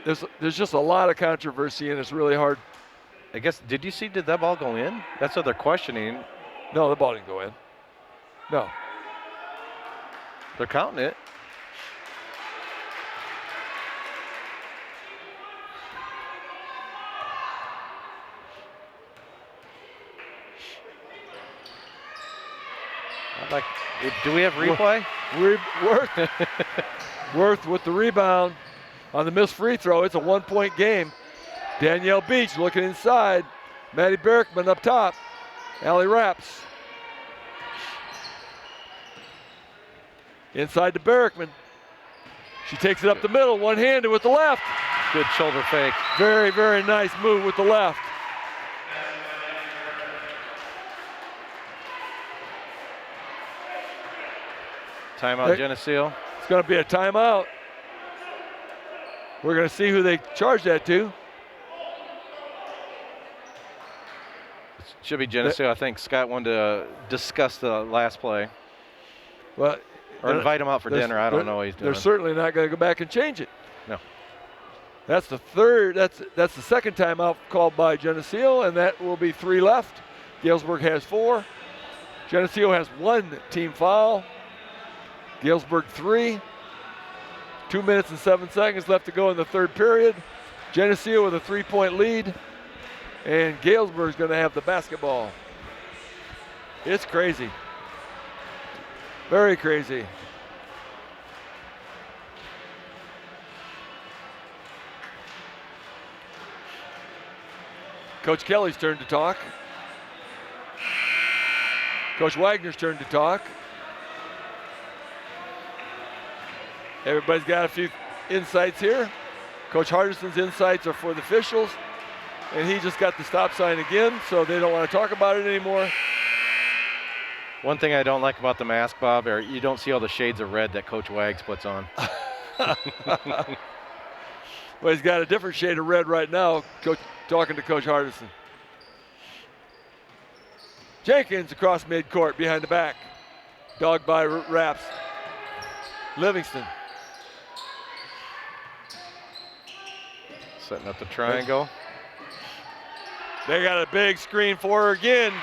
There's just a lot of controversy, and it's really hard. I guess, did that ball go in? That's what they're questioning. No, the ball didn't go in. No. They're counting it. Do we have replay? Worth with the rebound on the missed free throw. It's a 1-point game. Danielle Beach looking inside. Maddie Berkman up top. Allie Raps. Inside to Berkman. She takes it up the middle, one-handed with the left. Good shoulder fake. Very, very nice move with the left. Timeout, Geneseo. It's going to be a timeout. We're going to see who they charge that to. Should be Geneseo. I think Scott wanted to discuss the last play. Well, or invite him out for dinner. I don't know what he's doing. They're certainly not going to go back and change it. No. That's the third. That's the second timeout called by Geneseo, and that will be 3 left. Galesburg has 4. Geneseo has 1 team foul. Galesburg 3. 2 minutes and 7 seconds left to go in the third period. Geneseo with a 3-point lead, and Galesburg's going to have the basketball. It's crazy. Very crazy. Coach Kelly's turn to talk. Coach Wagner's turn to talk. Everybody's got a few insights here. Coach Hardison's insights are for the officials, and he just got the stop sign again, so they don't want to talk about it anymore. One thing I don't like about the mask, Bob, are you don't see all the shades of red that Coach Wags puts on. Well, he's got a different shade of red right now, talking to Coach Hardison. Jenkins across midcourt, behind the back. Dogged by Raps. Livingston. Setting up the triangle. They got a big screen for her again.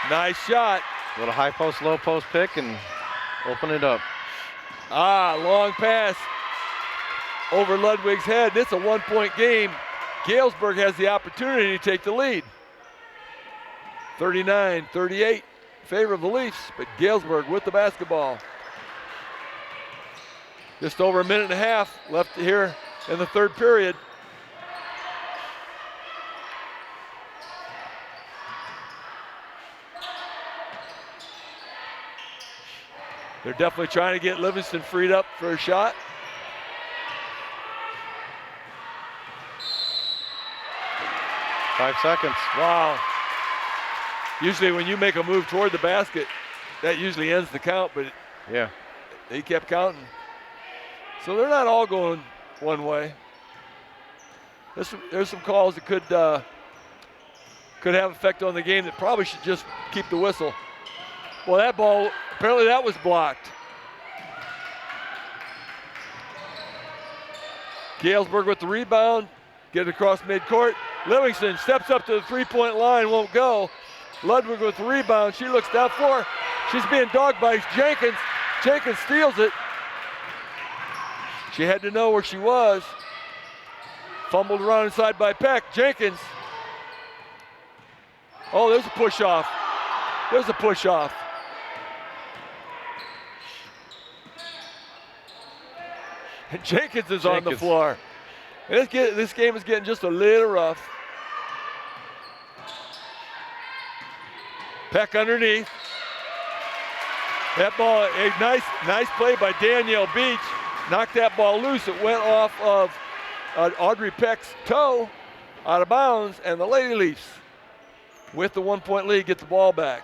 Nice shot. A little high post, low post pick, and open it up. Long pass over Ludwig's head. It's a 1-point game. Galesburg has the opportunity to take the lead. 39-38 in favor of the Leafs, but Galesburg with the basketball. Just over a minute and a half left here in the third period. They're definitely trying to get Livingston freed up for a shot. Five seconds. Wow. Usually when you make a move toward the basket, that usually ends the count, but yeah, they kept counting. So they're not all going one way. There's some calls that could have effect on the game that probably should just keep the whistle. Well, that ball, apparently that was blocked. Galesburg with the rebound, get it across midcourt. Livingston steps up to the three-point line, won't go. Ludwig with the rebound, she looks down floor. She's being dogged by Jenkins. Jenkins steals it. She had to know where she was. Fumbled around inside by Peck. Jenkins. Oh, there's a push off. There's a push off. And Jenkins is on the floor. And this game is getting just a little rough. Peck underneath. That ball, a nice play by Danielle Beach. Knocked that ball loose. It went off of Audrey Peck's toe, out of bounds, and the Lady Leafs, with the 1-point lead, get the ball back.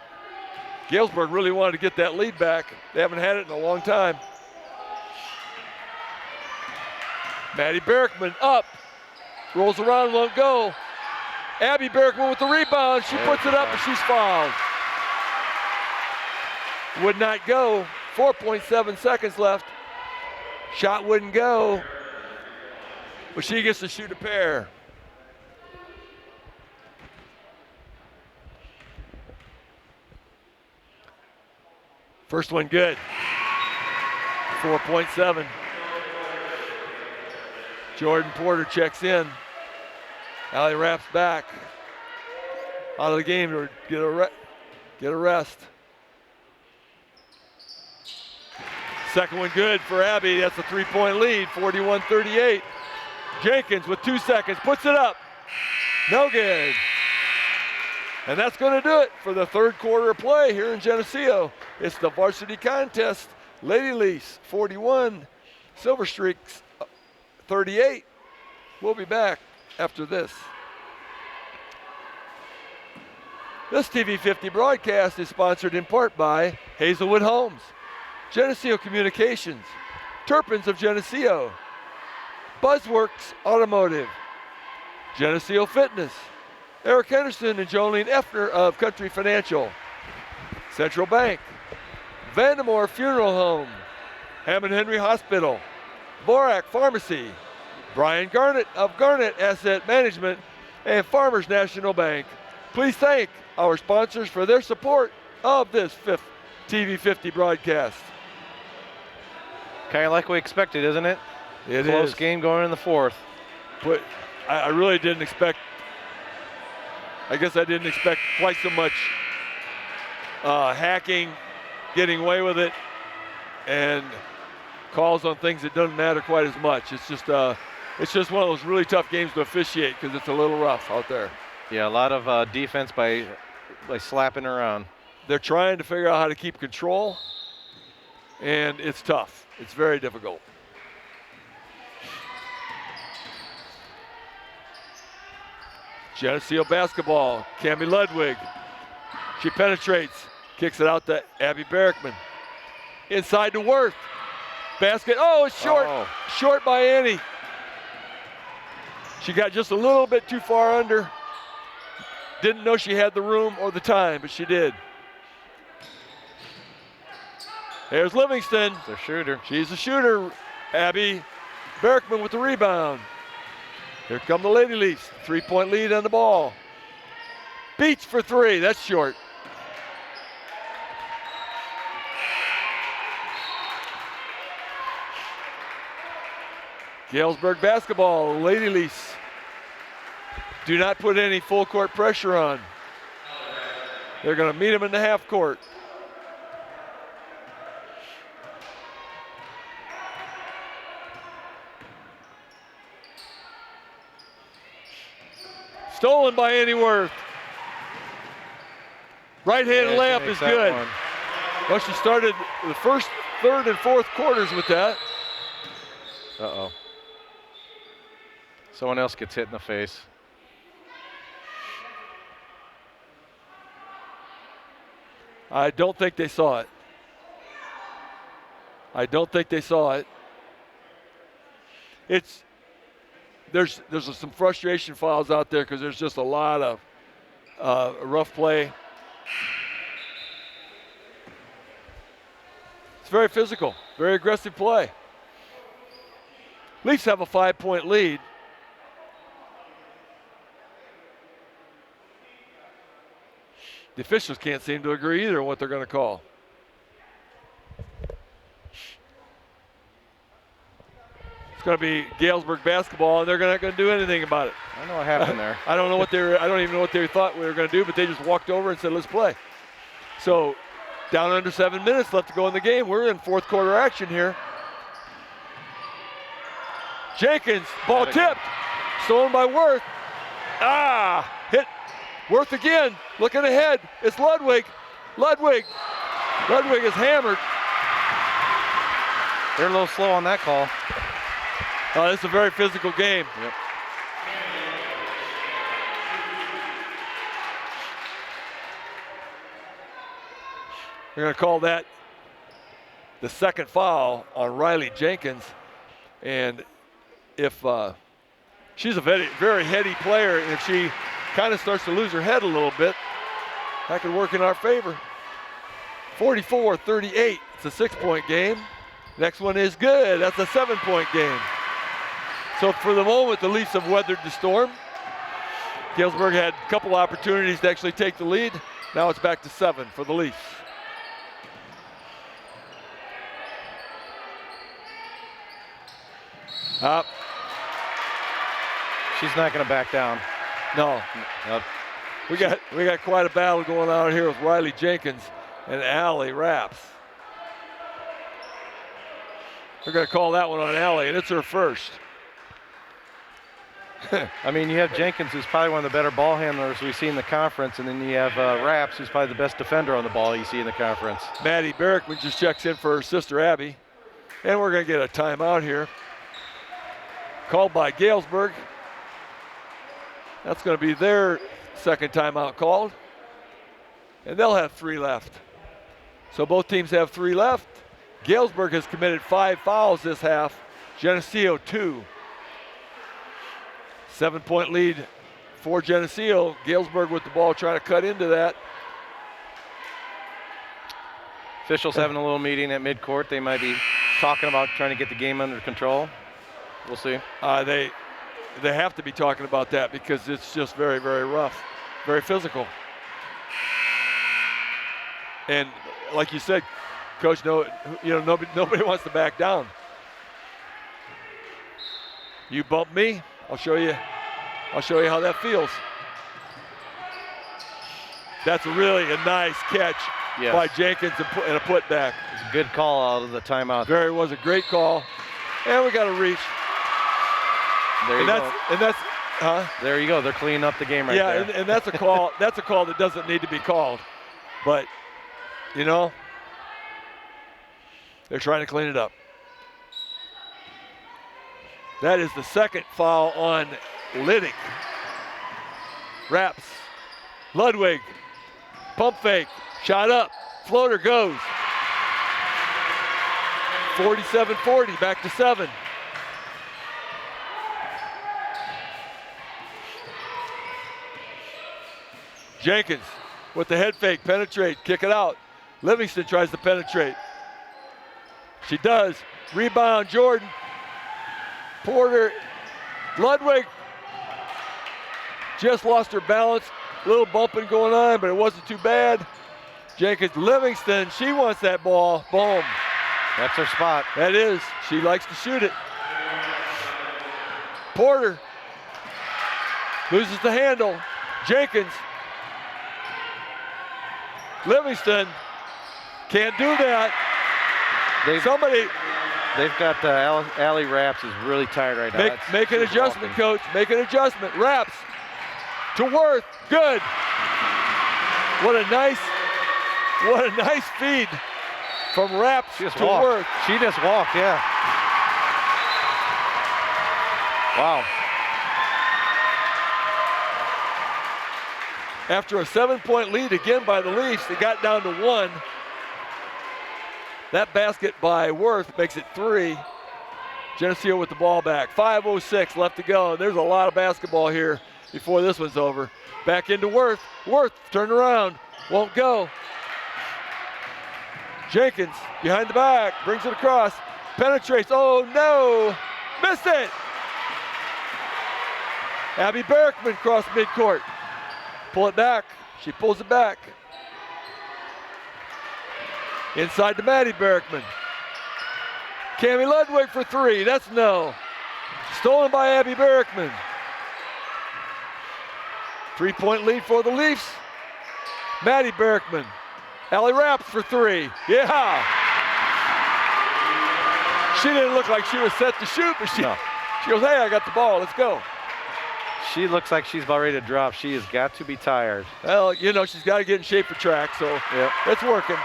Galesburg really wanted to get that lead back. They haven't had it in a long time. Maddie Berkman up, rolls around, won't go. Abby Berkman with the rebound. She puts it up, and she's fouled. Would not go. 4.7 seconds left. Shot wouldn't go, but she gets to shoot a pair. First one good. 4.7. Jordan Porter checks in. Allie Rapp's back. Out of the game to get a rest. Second one good for Abby. That's a 3-point lead, 41-38. Jenkins with 2 seconds, puts it up. No good. And that's going to do it for the third quarter of play here in Geneseo. It's the varsity contest. Lady Leafs 41, Silver Streaks 38. We'll be back after this. This TV 50 broadcast is sponsored in part by Hazelwood Homes, Geneseo Communications, Turpins of Geneseo, Buzzworks Automotive, Geneseo Fitness, Eric Henderson and Jolene Effner of Country Financial, Central Bank, Vandemore Funeral Home, Hammond Henry Hospital, Borac Pharmacy, Brian Garnett of Garnett Asset Management, and Farmers National Bank. Please thank our sponsors for their support of this fifth TV 50 broadcast. Kind of like we expected, isn't it? It Close is. game going in the fourth. But I really didn't expect, I guess I didn't expect quite so much hacking, getting away with it, and calls on things that doesn't matter quite as much. It's just one of those really tough games to officiate because it's a little rough out there. Yeah, a lot of defense by slapping around. They're trying to figure out how to keep control, and it's tough. It's very difficult. Geneseo basketball, Cami Ludwig. She penetrates, kicks it out to Abby Berkman. Inside to Worth. Basket, oh, it's short. Oh. Short by Annie. She got just a little bit too far under. Didn't know she had the room or the time, but she did. There's Livingston. The shooter. She's a shooter. Abby Berkman with the rebound. Here come the Lady Leafs. 3-point lead on the ball. Beach for three. That's short. Galesburg basketball. Lady Leafs do not put any full court pressure on. They're going to meet them in the half court. Stolen by Annie Worth. Right-handed layup is good. Well, she started the first, third, and fourth quarters with that. Uh-oh. Someone else gets hit in the face. I don't think they saw it. I don't think they saw it. there's some frustration fouls out there because there's just a lot of rough play. It's very physical, very aggressive play. Leafs have a 5-point lead. The officials can't seem to agree either on what they're going to call. It's going to be Galesburg basketball, and they're not going to do anything about it. I don't know what happened there. I don't even know what they thought we were going to do, but they just walked over and said, "Let's play." So, down under 7 minutes left to go in the game. We're in fourth quarter action here. Jenkins, ball tipped, stolen by Worth. Hit Worth again, looking ahead. It's Ludwig. Ludwig is hammered. They're a little slow on that call. It's a very physical game. Yep. We're going to call that the second foul on Riley Jenkins. And if she's a very, very heady player, and if she kind of starts to lose her head a little bit, that could work in our favor. 44-38. It's a 6-point game. Next one is good. That's a 7-point game. So for the moment, the Leafs have weathered the storm. Galesburg had a couple opportunities to actually take the lead. Now it's back to 7 for the Leafs. Up. She's not going to back down. No. Nope. We got quite a battle going on here with Riley Jenkins and Allie Rapps. They're going to call that one on Allie, and it's her first. I mean, you have Jenkins, who's probably one of the better ball handlers we see in the conference, and then you have Rapps, who's probably the best defender on the ball you see in the conference. Maddie Berrickman just checks in for her sister Abby, and we're going to get a timeout here. Called by Galesburg. That's going to be their second timeout called. And they'll have 3 left. So both teams have 3 left. Galesburg has committed 5 fouls this half. Geneseo 2. 7-point lead for Geneseo. Galesburg with the ball trying to cut into that. Officials having a little meeting at midcourt. They might be talking about trying to get the game under control. We'll see. They have to be talking about that because it's just very, very rough, very physical. And like you said, Coach, nobody wants to back down. You bump me, I'll show you how that feels. That's really a nice catch by Jenkins and a putback. It's a good call out of the timeout. Very was a great call. And we got to reach. There you go. There you go. They're cleaning up the game right there. Yeah, and that's a call. That's a call that doesn't need to be called. But, they're trying to clean it up. That is the second foul on Liddick. Rapps. Ludwig. Pump fake. Shot up. Floater goes. 47-40. Back to 7. Jenkins with the head fake. Penetrate. Kick it out. Livingston tries to penetrate. She does. Rebound, Jordan. Porter. Ludwig just lost her balance. A little bumping going on, but it wasn't too bad. Jenkins, Livingston, she wants that ball. Boom. That's her spot. That is. She likes to shoot it. Porter loses the handle. Jenkins. Livingston can't do that. They've got Allie Rapps is really tired right now. Make an adjustment, Coach. Make an adjustment. Rapps to Worth. Good. What a nice feed from Rapps to Worth. She just walked, yeah. Wow. After a 7-point lead again by the Leafs, they got down to 1. That basket by Worth makes it 3. Geneseo with the ball back. 5:06 left to go. There's a lot of basketball here before this one's over. Back into Worth. Worth, turn around. Won't go. Jenkins behind the back, brings it across. Penetrates. Oh no! Missed it! Abby Berkman cross midcourt. Pull it back. She pulls it back. Inside to Maddie Berkman. Cammie Ludwig for three. That's no. Stolen by Abby Berkman. 3-point lead for the Leafs. Maddie Berkman. Allie Rapps for three. Yeah. She didn't look like she was set to shoot, but she goes, hey, I got the ball. Let's go. She looks like she's about ready to drop. She has got to be tired. Well, you know, she's got to get in shape for track, so yep. It's working.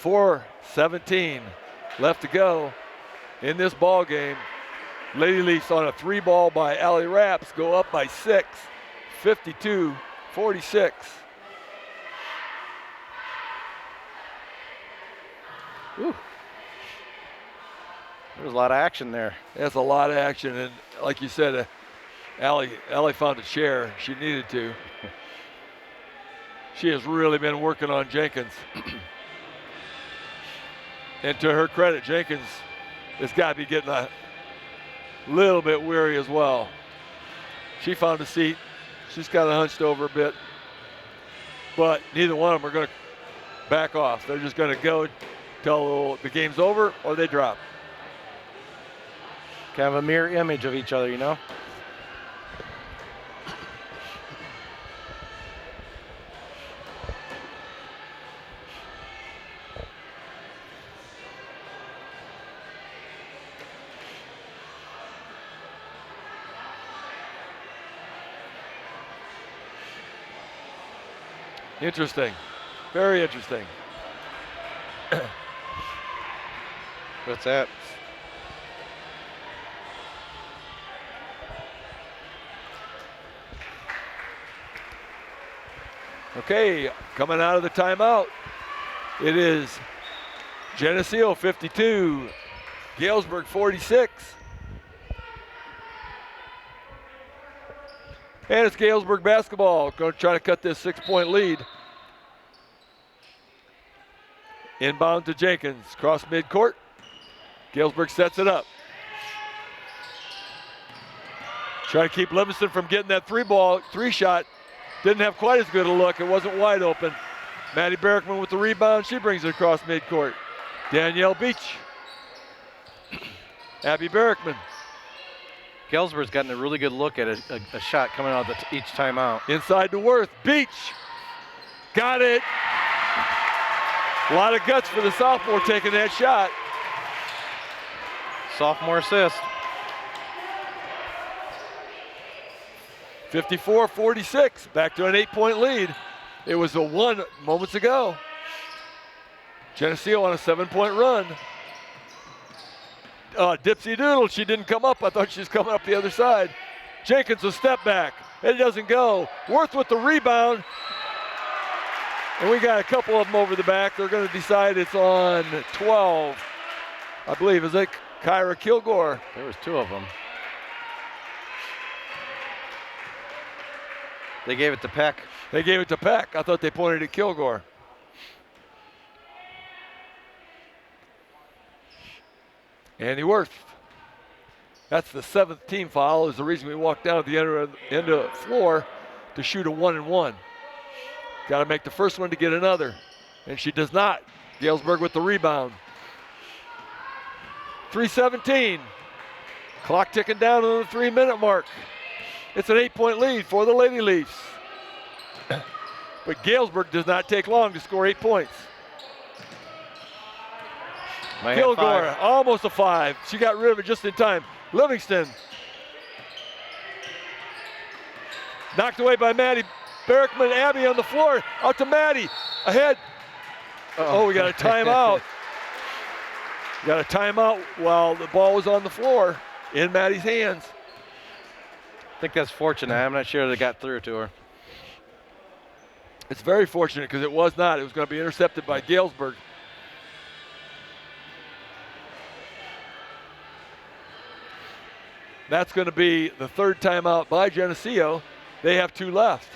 .4:17 left to go in this ball game. Lady Leafs on a three ball by Allie Rapps go up by 6, 52-46. Ooh. There's a lot of action there. That's a lot of action, and like you said, Allie found a chair. She needed to. She has really been working on Jenkins. And to her credit, Jenkins has got to be getting a little bit weary as well. She found a seat. She's kind of hunched over a bit. But neither one of them are going to back off. They're just going to go till the game's over or they drop. Kind of a mirror image of each other, you know? Interesting. Very interesting. What's that? Okay, coming out of the timeout, it is Geneseo 52, Galesburg 46. And it's Galesburg basketball. Going to try to cut this 6-point lead. Inbound to Jenkins, cross midcourt. Galesburg sets it up. Try to keep Livingston from getting that three shot. Didn't have quite as good a look. It wasn't wide open. Maddie Berkman with the rebound. She brings it across midcourt. Danielle Beach. Abby Berkman. Galesburg's gotten a really good look at a shot coming out each timeout. Inside to Worth. Beach. Got it. A lot of guts for the sophomore taking that shot. Sophomore assist. 54-46. Back to an 8-point lead. It was a 1 moments ago. Geneseo on a 7-point run. Dipsy Doodle, she didn't come up. I thought she was coming up the other side. Jenkins a step back. It doesn't go. Worth with the rebound. And we got a couple of them over the back. They're going to decide it's on 12. I believe, is it Kyra Kilgore? There was 2 of them. They gave it to Peck. They gave it to Peck. I thought they pointed at Kilgore. Andy Worth. That's the 7th team foul. Is the reason we walked down at the end of the floor to shoot a 1-and-1. Got to make the first one to get another. And she does not. Galesburg with the rebound. 3:17. Clock ticking down to the 3-minute mark. It's an 8-point lead for the Lady Leafs. But Galesburg does not take long to score 8 points. Kilgore, almost a 5. She got rid of it just in time. Livingston. Knocked away by Maddie Berkman. Abby on the floor. Out to Maddie. Ahead. Oh, we got a timeout. Got a timeout while the ball was on the floor in Maddie's hands. I think that's fortunate. I'm not sure they got through to her. It's very fortunate because it was not. It was going to be intercepted by Galesburg. That's going to be the third timeout by Geneseo. They have 2 left.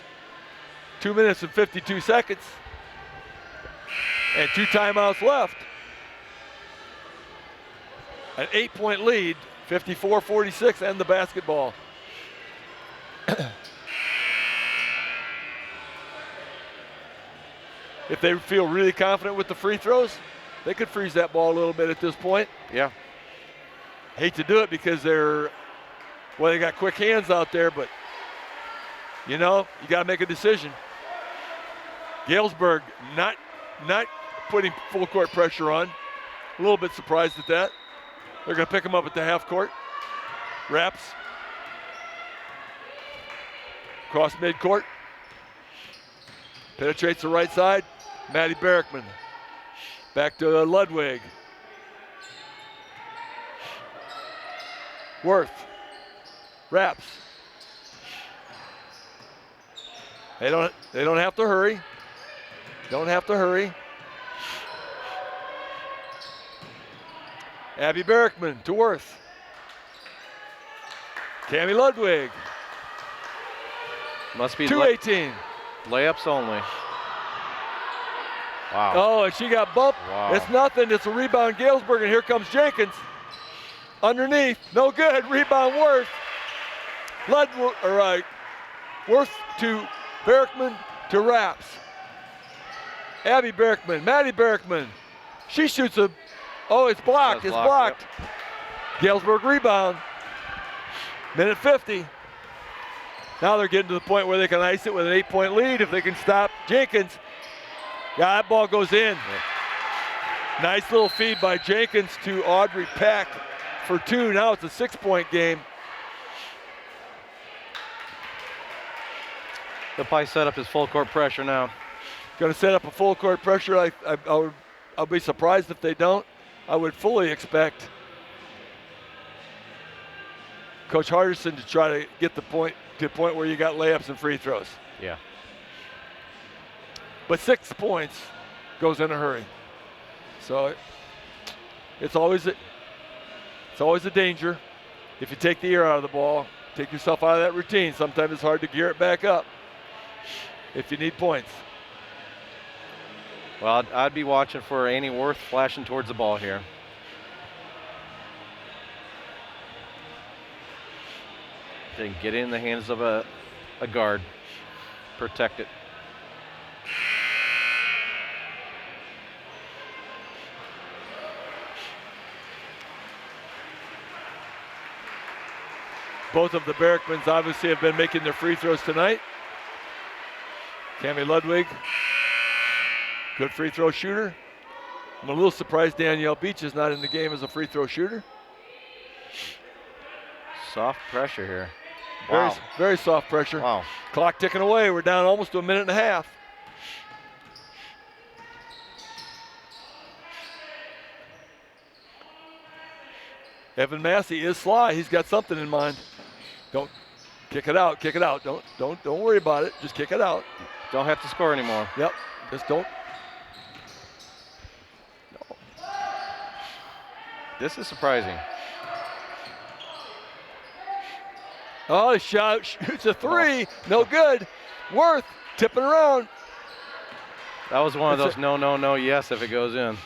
2 minutes and 52 seconds. And 2 timeouts left. An 8-point lead, 54-46, and the basketball. If they feel really confident with the free throws, they could freeze that ball a little bit at this point. Yeah. Hate to do it because they got quick hands out there, but you know, you got to make a decision. Galesburg not putting full court pressure on. A little bit surprised at that. They're going to pick him up at the half court. Wraps. Cross midcourt. Penetrates the right side. Maddie Barrickman. Back to Ludwig. Worth. Wraps. They don't have to hurry. Don't have to hurry. Abby Barrickman to Worth. Tammy Ludwig. Must be 2:18. Layups only. Wow. Oh, and she got bumped. Wow. It's nothing. It's a rebound, Galesburg, and here comes Jenkins. Underneath, no good. Rebound, Worth. Worth to Barrickman to Raps. Abby Barrickman, Maddie Barrickman. She shoots a. Oh, it's blocked. It's blocked. Yep. Galesburg rebound. Minute 50. Now they're getting to the point where they can ice it with an 8-point lead if they can stop Jenkins. Yeah, that ball goes in. Yeah. Nice little feed by Jenkins to Audrey Pack for 2. Now it's a 6-point game. They'll probably set up his full court pressure now. Going to set up a full court pressure. I'll be surprised if they don't. I would fully expect Coach Hardison to try to get the point to a point where you got layups and free throws. Yeah. But 6 points goes in a hurry. So it's always a danger. If you take the ear out of the ball, take yourself out of that routine. Sometimes it's hard to gear it back up if you need points. Well, I'd be watching for Annie Worth flashing towards the ball here. Then get it in the hands of a guard. Protect it. Both of the Barrickmans obviously have been making their free throws tonight. Tammy Ludwig, good free throw shooter. I'm a little surprised Danielle Beach is not in the game as a free throw shooter. Soft pressure here. Very, Wow. very soft pressure. Wow. Clock ticking away. We're down almost to a minute and a half. Evan Massey is sly. He's got something in mind. Don't kick it out. Kick it out. Don't worry about it. Just kick it out. Don't have to score anymore. Yep. Just don't. No. This is surprising. Oh, shoots a 3. No good. Worth tipping around. That was one of those no, yes if it goes in.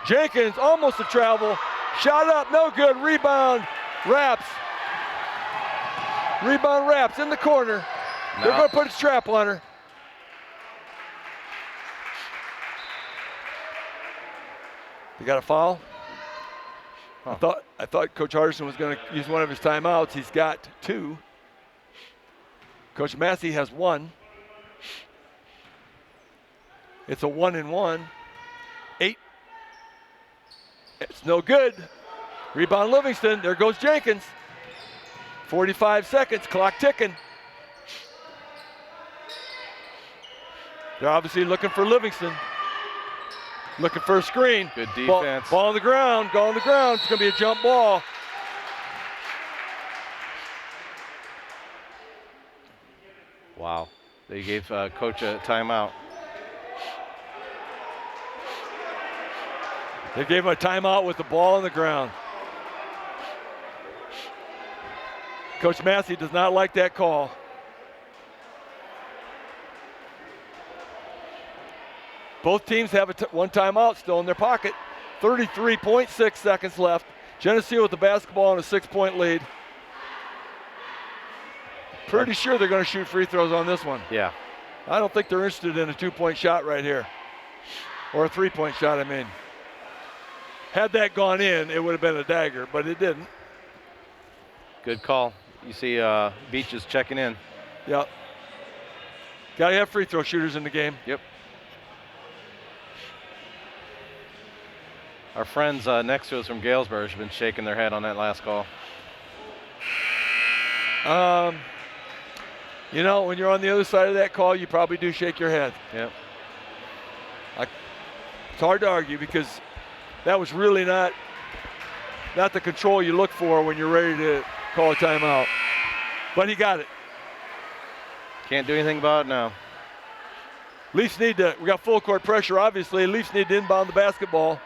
Jenkins almost a travel. Shot up, no good. Rebound, Raps. Rebound, Raps in the corner. No. They're going to put a trap on her. You got a foul? Huh. I thought Coach Hardison was going to use one of his timeouts. He's got 2. Coach Massey has 1. It's a 1-and-1. 8. It's no good. Rebound Livingston. There goes Jenkins. 45 seconds. Clock ticking. They're obviously looking for Livingston. Looking for a screen. Good defense. Ball on the ground. Go on the ground. It's going to be a jump ball. Wow. They gave coach a timeout. They gave him a timeout with the ball on the ground. Coach Massey does not like that call. Both teams have one timeout still in their pocket. 33.6 seconds left. Geneseo with the basketball and a 6-point lead. Pretty sure they're going to shoot free throws on this one. Yeah. I don't think they're interested in a 2-point shot right here. Or a 3-point shot, I mean. Had that gone in, it would have been a dagger, but it didn't. Good call. You see Beach is checking in. Yep. Got to have free throw shooters in the game. Yep. Our friends next to us from Galesburg have been shaking their head on that last call. You know, when you're on the other side of that call, you probably do shake your head. Yep. It's hard to argue because that was really not the control you look for when you're ready to call a timeout. But he got it. Can't do anything about it now. Leafs we got full court pressure, obviously. Leafs need to inbound the basketball.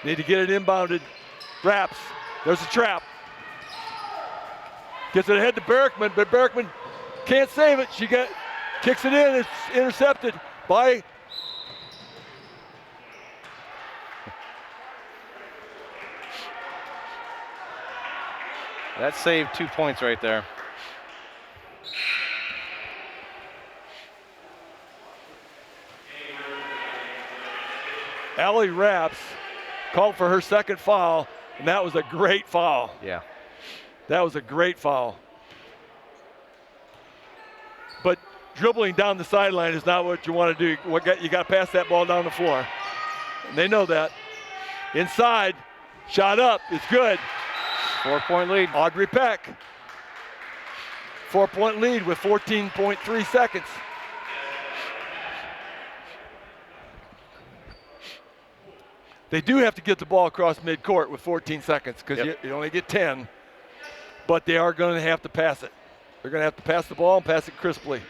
Need to get it inbounded. Wraps. There's a trap. Gets it ahead to Berkman, but Berkman can't save it. Kicks it in. It's intercepted by that saved 2 points right there. Allie Raps called for her second foul, and that was a great foul. Yeah. That was a great foul. But dribbling down the sideline is not what you want to do. You got to pass that ball down the floor. And they know that. Inside, shot up, it's good. 4-point lead. Audrey Peck. 4-point lead with 14.3 seconds. They do have to get the ball across midcourt with 14 seconds because you only get 10. But they are going to have to pass it. They're going to have to pass the ball and pass it crisply.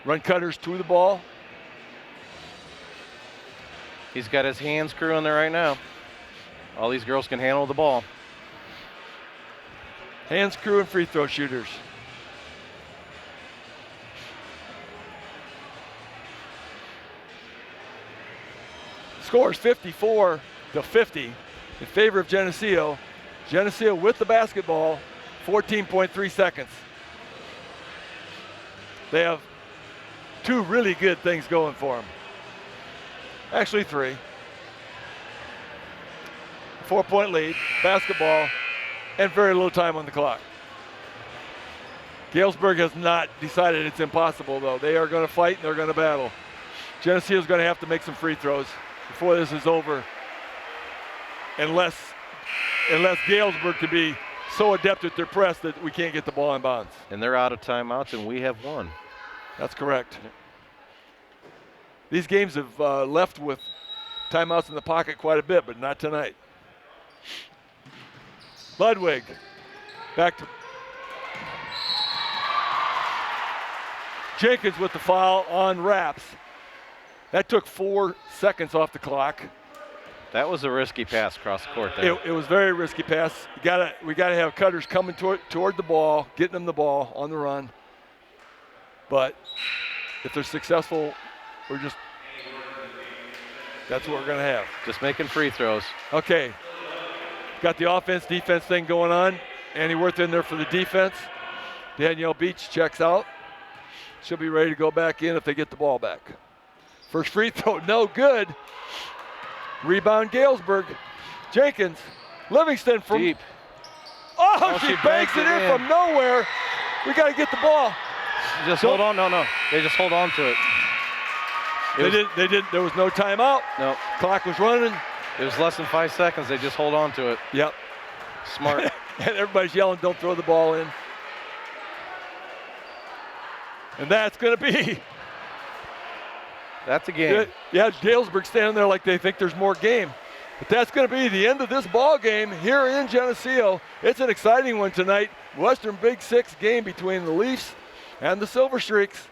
Run cutters to the ball. He's got his hands crew in there right now. All these girls can handle the ball. Hands crew and free throw shooters. Score is 54-50 in favor of Geneseo. Geneseo with the basketball, 14.3 seconds. They have two really good things going for them. Actually, three. 4-point lead, basketball, and very little time on the clock. Galesburg has not decided it's impossible, though. They are going to fight and they're going to battle. Geneseo is going to have to make some free throws before this is over, unless Galesburg can be so adept at their press that we can't get the ball in bounds. And they're out of timeouts, and we have one. That's correct. These games have left with timeouts in the pocket quite a bit, but not tonight. Ludwig, back to Jenkins with the foul on Raps. That took 4 seconds off the clock. That was a risky pass across the court there. It was very risky pass. We gotta have cutters coming toward the ball, getting them the ball on the run. But if they're successful, that's what we're gonna have. Just making free throws. Okay. Got the offense-defense thing going on. Annie Worth in there for the defense. Danielle Beach checks out. She'll be ready to go back in if they get the ball back. First free throw, no good. Rebound Galesburg. Jenkins. Livingston from deep. Oh, she banks it in from nowhere. We got to get the ball. Just hold on. No. They just hold on to it. They didn't. There was no timeout. No. Clock was running. It was less than 5 seconds. They just hold on to it. Yep. Smart. And everybody's yelling, don't throw the ball in. And that's going to be. That's a game. Yeah, Galesburg standing there like they think there's more game. But that's going to be the end of this ball game here in Geneseo. It's an exciting one tonight. Western Big Six game between the Leafs and the Silver Streaks.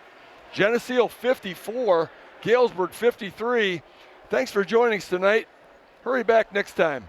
Geneseo 54, Galesburg 53. Thanks for joining us tonight. Hurry back next time.